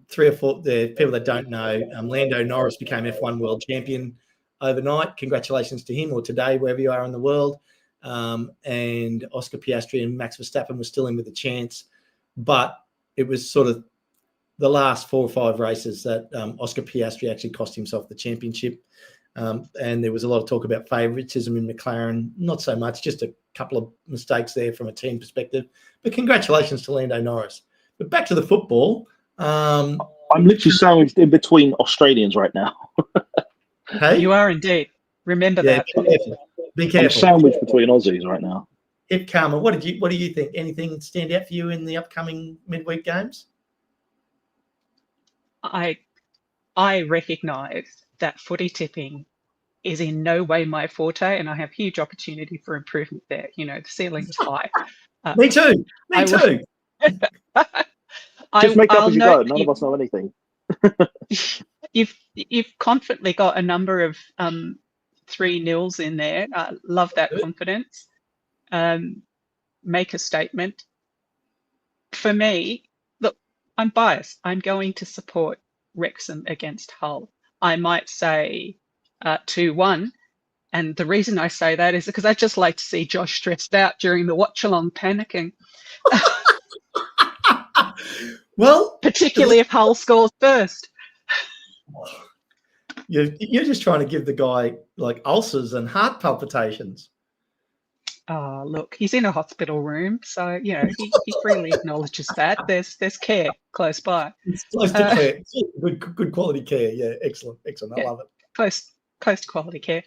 3 or 4 the people that don't know, Lando Norris became F1 world champion overnight. Congratulations to him, or today, wherever you are in the world. And Oscar Piastri and Max Verstappen were still in with a chance, but it was sort of the last 4 or 5 races that Oscar Piastri actually cost himself the championship. And there was a lot of talk about favouritism in McLaren. Not so much, just a couple of mistakes there from a team perspective. But congratulations to Lando Norris. But back to the football. I'm literally sandwiched in between Australians right now. Hey, You are indeed. Remember that. Be careful. I'm sandwiched between Aussies right now. Karma, what do you think? Anything stand out for you in the upcoming midweek games? I recognise that footy tipping is in no way my forte, and I have huge opportunity for improvement there. You know, the ceiling's high. Me too. Me too. Just make up I'll as you note go. None of us know anything. You've confidently got a number of 3-0s in there. Love that Good. confidence. make a statement. For me, look, I'm biased. I'm going to support Wrexham against Hull. I might say 2-1. And the reason I say that is because I just like to see Josh stressed out during the watch-along panicking, Well, particularly if Hull scores first. you're just trying to give the guy like ulcers and heart palpitations. Oh, look, he's in a hospital room, so you know he freely acknowledges that there's care close by. It's close to care. Good quality care. Yeah, excellent. I Yeah. love it. Close quality care.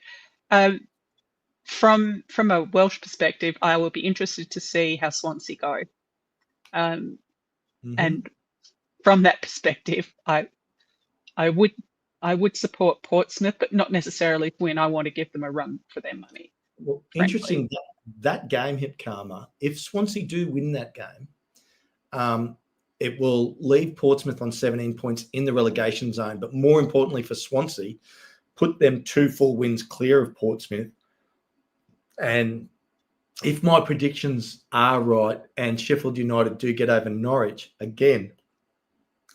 From a Welsh perspective, I will be interested to see how Swansea go. And from that perspective, I would support Portsmouth, but not necessarily when I want to give them a run for their money. Well, frankly. interesting that game hit Karma. If Swansea do win that game, it will leave Portsmouth on 17 points in the relegation zone. But more importantly for Swansea, put them 2 full wins clear of Portsmouth. And if my predictions are right and Sheffield United do get over Norwich again,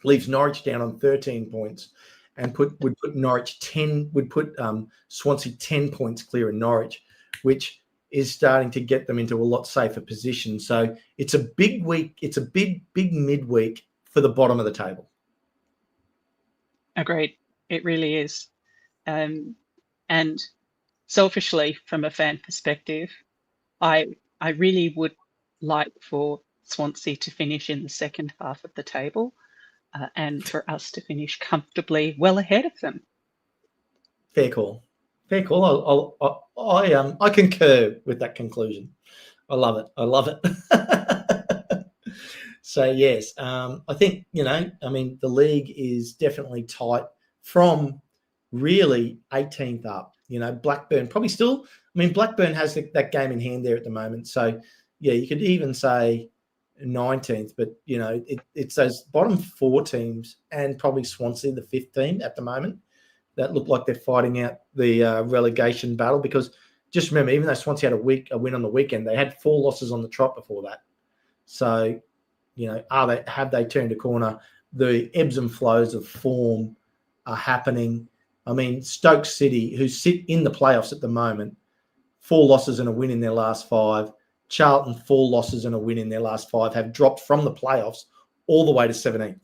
leaves Norwich down on 13 points and would put Swansea 10 points clear in Norwich, which is starting to get them into a lot safer position. So it's a big week. It's a big midweek for the bottom of the table. Agreed. It really is. And selfishly, from a fan perspective, I really would like for Swansea to finish in the second half of the table, and for us to finish comfortably well ahead of them. Fair call. I concur with that conclusion. I love it. So yes, I think the league is definitely tight from really 18th up. Blackburn probably still. Blackburn has that game in hand there at the moment. So yeah, you could even say 19th, but it's those bottom 4 teams and probably Swansea, the 5th team at the moment, that look like they're fighting out the relegation battle. Because just remember, even though Swansea had a win on the weekend, they had 4 losses on the trot before that. So, have they turned a corner? The ebbs and flows of form are happening. Stoke City, who sit in the playoffs at the moment, 4 losses and a win in their last 5. Charlton, 4 losses and a win in their last 5, have dropped from the playoffs all the way to 17th.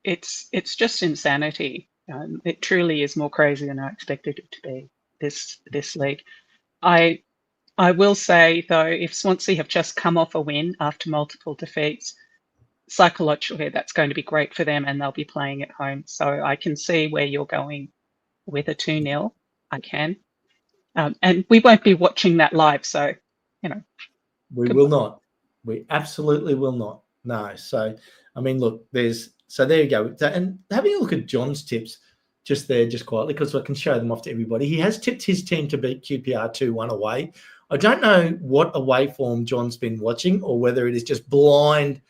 It's just insanity. It truly is more crazy than I expected it to be, this league. I will say, though, if Swansea have just come off a win after multiple defeats, psychologically that's going to be great for them, and they'll be playing at home. So I can see where you're going with a 2-0. I can. And we won't be watching that live, so, We will not. We absolutely will not. No. So, look, there you go. And having a look at John's tips just quietly, because I can show them off to everybody. He has tipped his team to beat QPR 2-1 away. I don't know what away form John's been watching, or whether it is just blind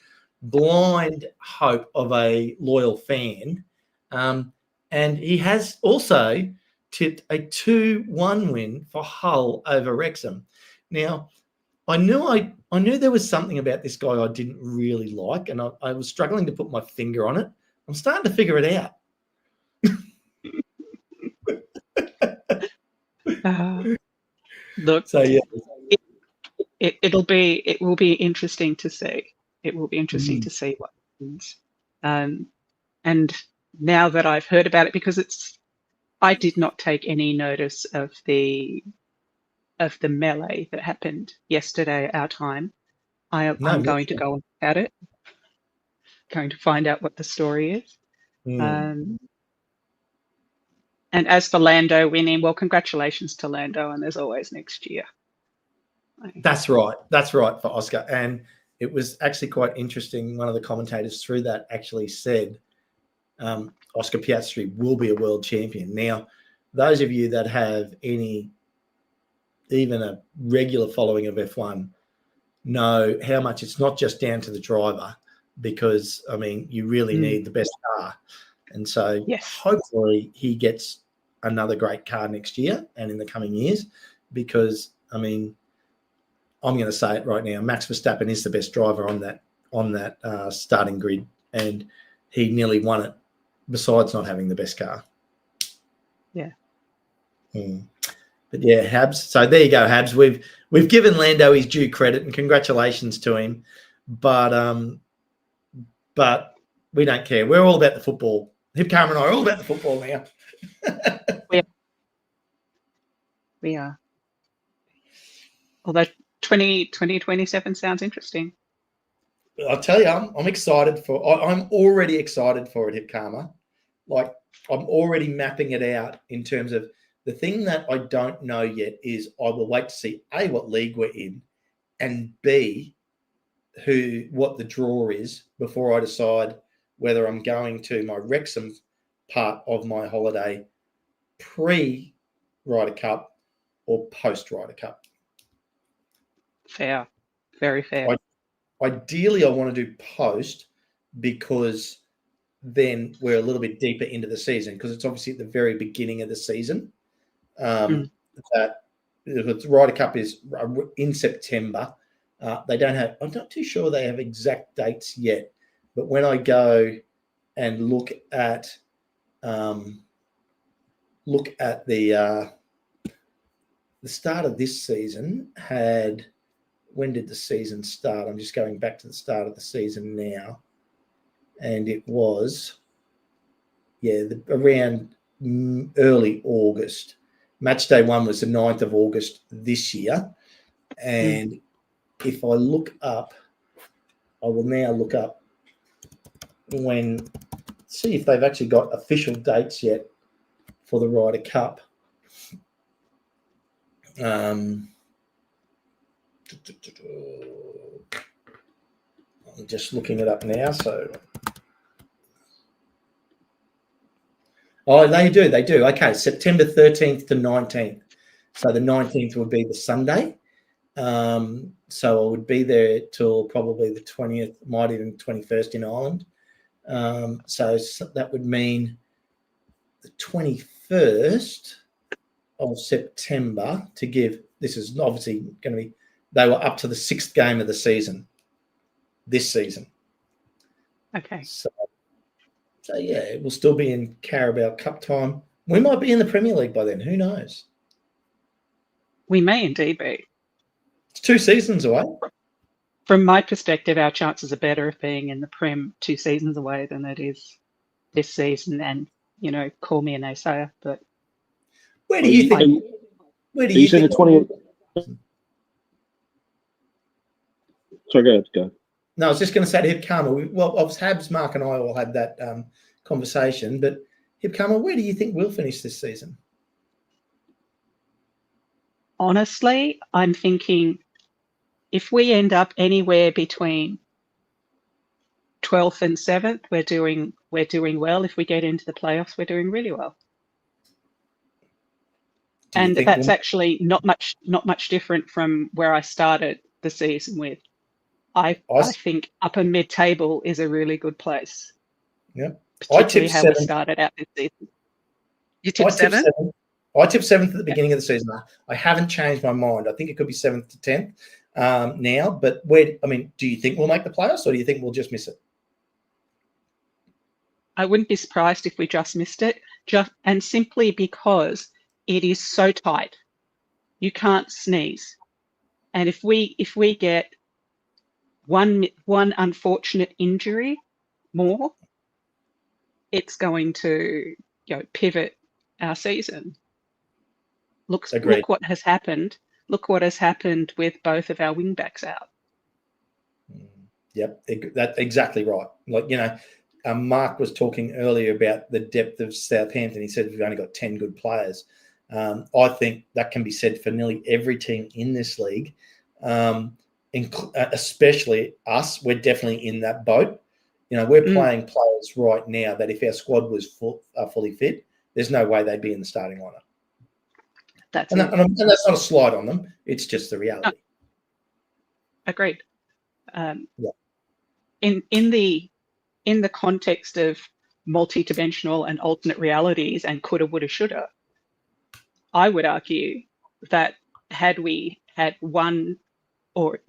hope of a loyal fan. And he has also tipped a 2-1 win for Hull over Wrexham. Now, I knew there was something about this guy I didn't really like, and I was struggling to put my finger on it. I'm starting to figure it out. Look, so yeah, it will be interesting to see. It will be interesting to see what happens. And now that I've heard about it, because I did not take any notice of the melee that happened yesterday at our time. I'm going to go at it, going to find out what the story is. And as for Lando winning, well, congratulations to Lando, and there's always next year. That's right for Oscar. And it was actually quite interesting. One of the commentators through that actually said Oscar Piastri will be a world champion. Now, those of you that have even a regular following of F1 know how much it's not just down to the driver, because, you really need the best car. And so hopefully he gets another great car next year and in the coming years, because, I'm going to say it right now. Max Verstappen is the best driver on that starting grid, and he nearly won it. Besides not having the best car. Yeah. But yeah, Habs. So there you go, Habs. We've given Lando his due credit, and congratulations to him. But we don't care. We're all about the football. Hipkama and I are all about the football now. We are. Although 2027 sounds interesting. I'll tell you, I'm excited for. I'm already excited for it, Hipkama. Like, I'm already mapping it out in terms of the thing that I don't know yet is I will wait to see A, what league we're in, and B, what the draw is before I decide whether I'm going to my Wrexham part of my holiday pre-Ryder Cup or post-Ryder Cup. Fair. Very fair. Ideally, I want to do post because then we're a little bit deeper into the season because it's obviously at the very beginning of the season. That the Ryder Cup is in September. They don't have. I'm not too sure they have exact dates yet. But when I go and look at the start of this season had. When did the season start? I'm just going back to the start of the season now. And it was, around early August. Match day 1 was the 9th of August this year. And if I look up, I will now look up see if they've actually got official dates yet for the Ryder Cup. I'm just looking it up now. So, they do. Okay, September 13th to 19th. So the 19th would be the Sunday. So I would be there till probably the 20th, might even 21st in Ireland. So that would mean the 21st of September to give. This is obviously going to be. They were up to the 6th game of the season this season. Okay. So yeah, we'll still be in Carabao Cup time. We might be in the Premier League by then. Who knows? We may indeed be. It's 2 seasons away. From my perspective, our chances are better of being in the Prem 2 seasons away than it is this season. And, call me a naysayer, but where do you think? Where do you think? The 20th? Sorry, go. No, I was just going to say to Hipkama, Habs, Mark and I all had that conversation, but Hipkama, where do you think we'll finish this season? Honestly, I'm thinking if we end up anywhere between 12th and 7th, we're doing well. If we get into the playoffs, we're doing really well. And that's actually not much different from where I started the season with. I think upper mid-table is a really good place. Yeah. Particularly how we started out this season. You tipped 7th? I tipped 7th at the beginning of the season. I haven't changed my mind. I think it could be 7th to 10th now. But do you think we'll make the playoffs or do you think we'll just miss it? I wouldn't be surprised if we just missed it. And simply because it is so tight. You can't sneeze. And if we get one unfortunate injury more, it's going to pivot our season. Look what has happened. Look what has happened with both of our wing backs out. Yep, that's exactly right. Mark was talking earlier about the depth of Southampton. He said we've only got 10 good players. I think that can be said for nearly every team in this league. Especially us, we're definitely in that boat. We're playing players right now that if our squad was fully fit, there's no way they'd be in the starting lineup. And that's not a slight on them. It's just the reality. Agreed. In the context of multi-dimensional and alternate realities and coulda, woulda, shoulda, I would argue that had we had one or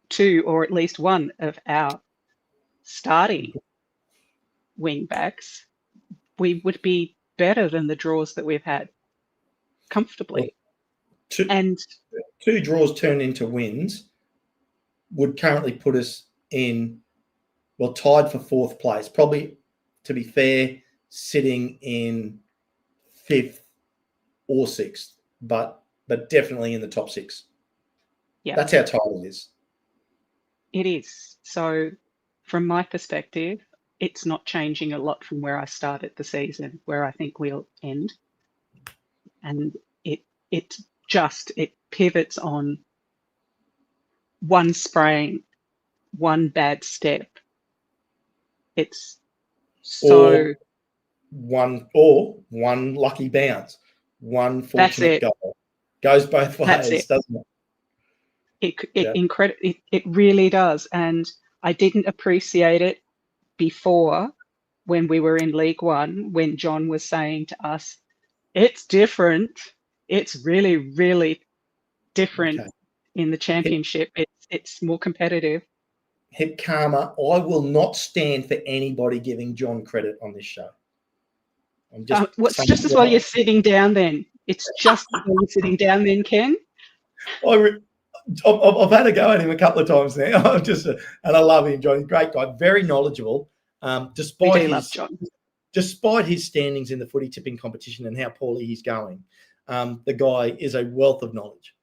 two or at least one of our starting wing backs, we would be better than the draws that we've had comfortably. Two, And two draws turned into wins would currently put us in, well, tied for fourth place. Probably, to be fair, sitting in fifth or sixth, but definitely in the top six. yeah, That's how tight it is. it is. So from my perspective, it's not changing a lot from where I started the season, where I think we'll end. And it pivots on one sprain, one bad step. It's so one lucky bounce, one fortunate goal. Goes both ways, doesn't it? It really does. And I didn't appreciate it before when we were in League One, when John was saying to us, it's different. It's really, really different in the championship. It's more competitive. Hip Karma, I will not stand for anybody giving John credit on this show. It's just as well you're sitting down then. It's just as well you're sitting down then, Ken. I've had a go at him a couple of times now. And I love him, John. He's a great guy, very knowledgeable. Despite his standings in the footy tipping competition and how poorly he's going, the guy is a wealth of knowledge.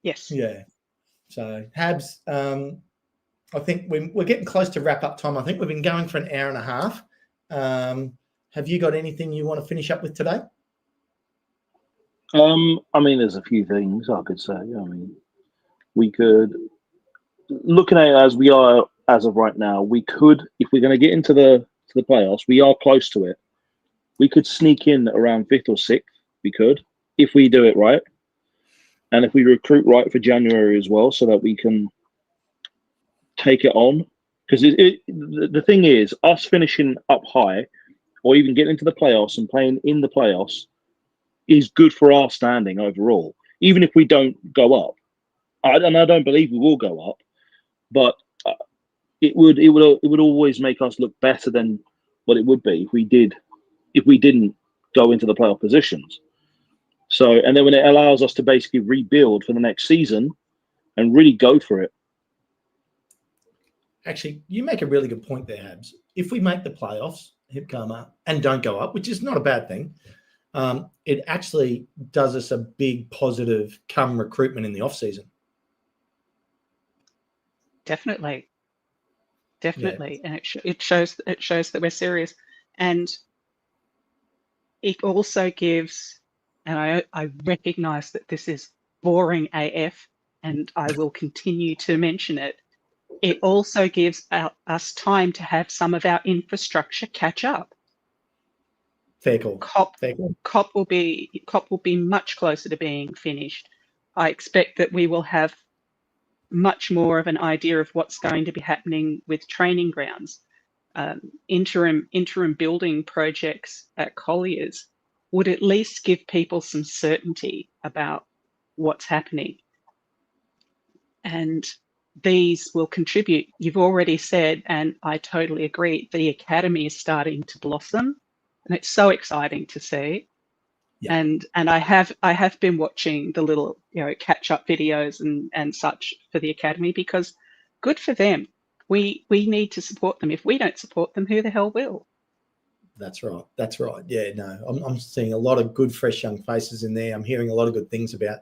Yes. Yeah. So, Habs, I think we're getting close to wrap up time. I think we've been going for an hour and a half. Have you got anything you want to finish up with today? I mean, there's a few things I could say. I mean, we could, looking at it as we are as of right now, we could, if we're going to get into the playoffs, we are close to it. We could sneak in around fifth or sixth. We could, if we do it right, and if we recruit right for January as well, so that we can take it on. Because the thing is, us finishing up high, or even getting into the playoffs and playing in the playoffs, is good for our standing overall, even if we don't go up. And I don't believe we will go up, but it would always make us look better than what it would be if we didn't go into the playoff positions. So, and then when it allows us to basically rebuild for the next season and really go for it. Actually, you make a really good point there, Habs. If we make the playoffs, Hip Karma, and don't go up, which is not a bad thing, it actually does us a big positive come recruitment in the off season. Definitely, and it shows that we're serious, and it also gives. And I recognise that this is boring AF, and I will continue to mention it. It also gives us time to have some of our infrastructure catch up. Fair call. COP will be much closer to being finished. I expect that we will have much more of an idea of what's going to be happening with training grounds. Interim building projects at Collier's would at least give people some certainty about what's happening. And these will contribute. You've already said, and I totally agree, the academy is starting to blossom. And it's so exciting to see. Yeah. And I have been watching the little catch up videos and such for the academy, because good for them. We need to support them. If we don't support them, who the hell will? That's right. Yeah, no, I'm seeing a lot of good, fresh young faces in there. I'm hearing a lot of good things about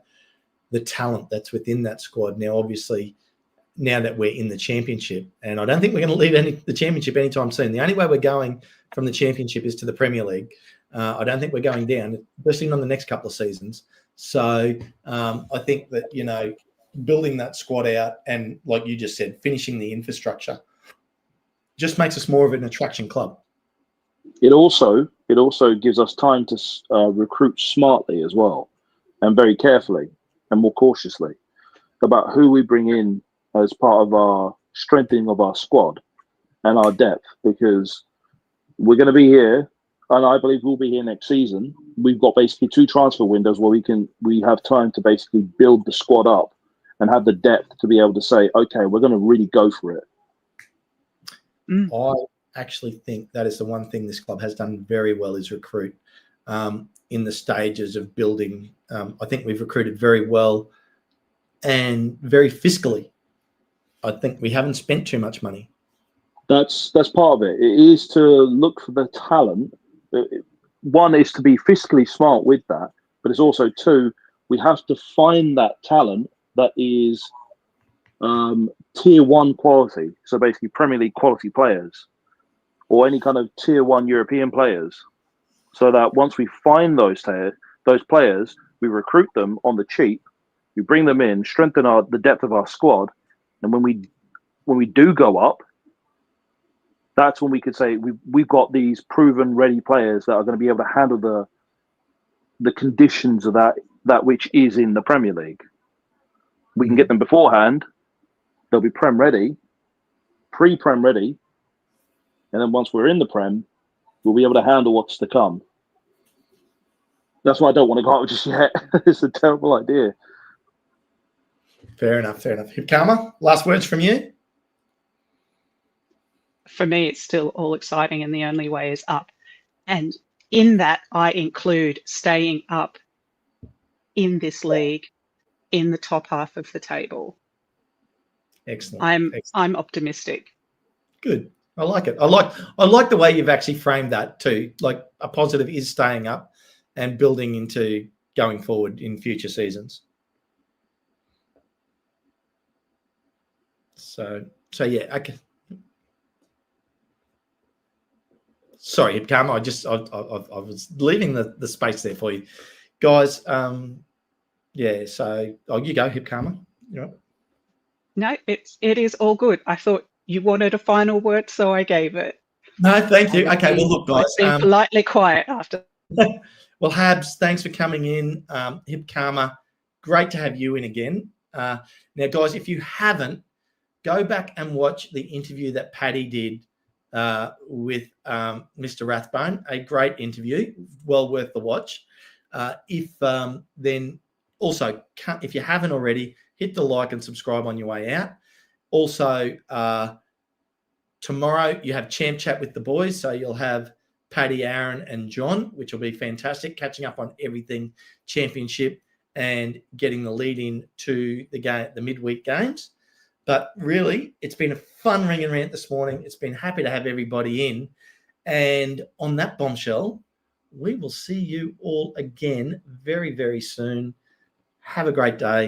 the talent that's within that squad. Now, obviously, now that we're in the championship, and I don't think we're going to leave the championship anytime soon. The only way we're going from the championship is to the Premier League. I don't think we're going down, especially on the next couple of seasons. So I think that, building that squad out and, like you just said, finishing the infrastructure just makes us more of an attraction club. It also gives us time to recruit smartly as well, and very carefully and more cautiously about who we bring in as part of our strengthening of our squad and our depth, because we're going to be here, and I believe we'll be here next season. We've got basically 2 transfer windows where we have time to basically build the squad up and have the depth to be able to say, okay, we're going to really go for it. I actually think that is the one thing this club has done very well is recruit in the stages of building. I think we've recruited very well and very fiscally. I think we haven't spent too much money. That's part of it. It is to look for the talent. One is to be fiscally smart with that, but it's also two, we have to find that talent that is tier one quality. So basically Premier League quality players or any kind of tier one European players. So that once we find those players, we recruit them on the cheap, we bring them in, strengthen the depth of our squad, and when we do go up, that's when we could say we've got these proven ready players that are going to be able to handle the conditions of that which is in the Premier League. We can get them beforehand, they'll be Prem ready, pre-Prem ready, and then once we're in the Prem, we'll be able to handle what's to come. That's why I don't want to go out just yet. It's a terrible idea. Fair enough. Hipkama, last words from you? For me, it's still all exciting and the only way is up. And in that, I include staying up in this league in the top half of the table. Excellent. I'm optimistic. Good. I like it. I like the way you've actually framed that too. Like a positive is staying up and building into going forward in future seasons. So yeah, okay. Sorry, Hipkama, I was leaving the space there for you. Guys, yeah, so you go, Hipkama. Yeah. No, it is all good. I thought you wanted a final word, so I gave it. No, thank you. Okay, well, look, guys. I've been politely quiet after. Well, Habs, thanks for coming in. Hipkama, great to have you in again. Now, guys, if you haven't, go back and watch the interview that Paddy did with Mr. Rathbone. A great interview, well worth the watch. Then also, if you haven't already, hit the like and subscribe on your way out. Also, tomorrow you have Champ Chat with the boys, so you'll have Paddy, Aaron, and John, which will be fantastic, catching up on everything championship and getting the lead in to the midweek games. But really, it's been a fun Ring and Rant this morning. It's been happy to have everybody in. And on that bombshell, we will see you all again very, very soon. Have a great day.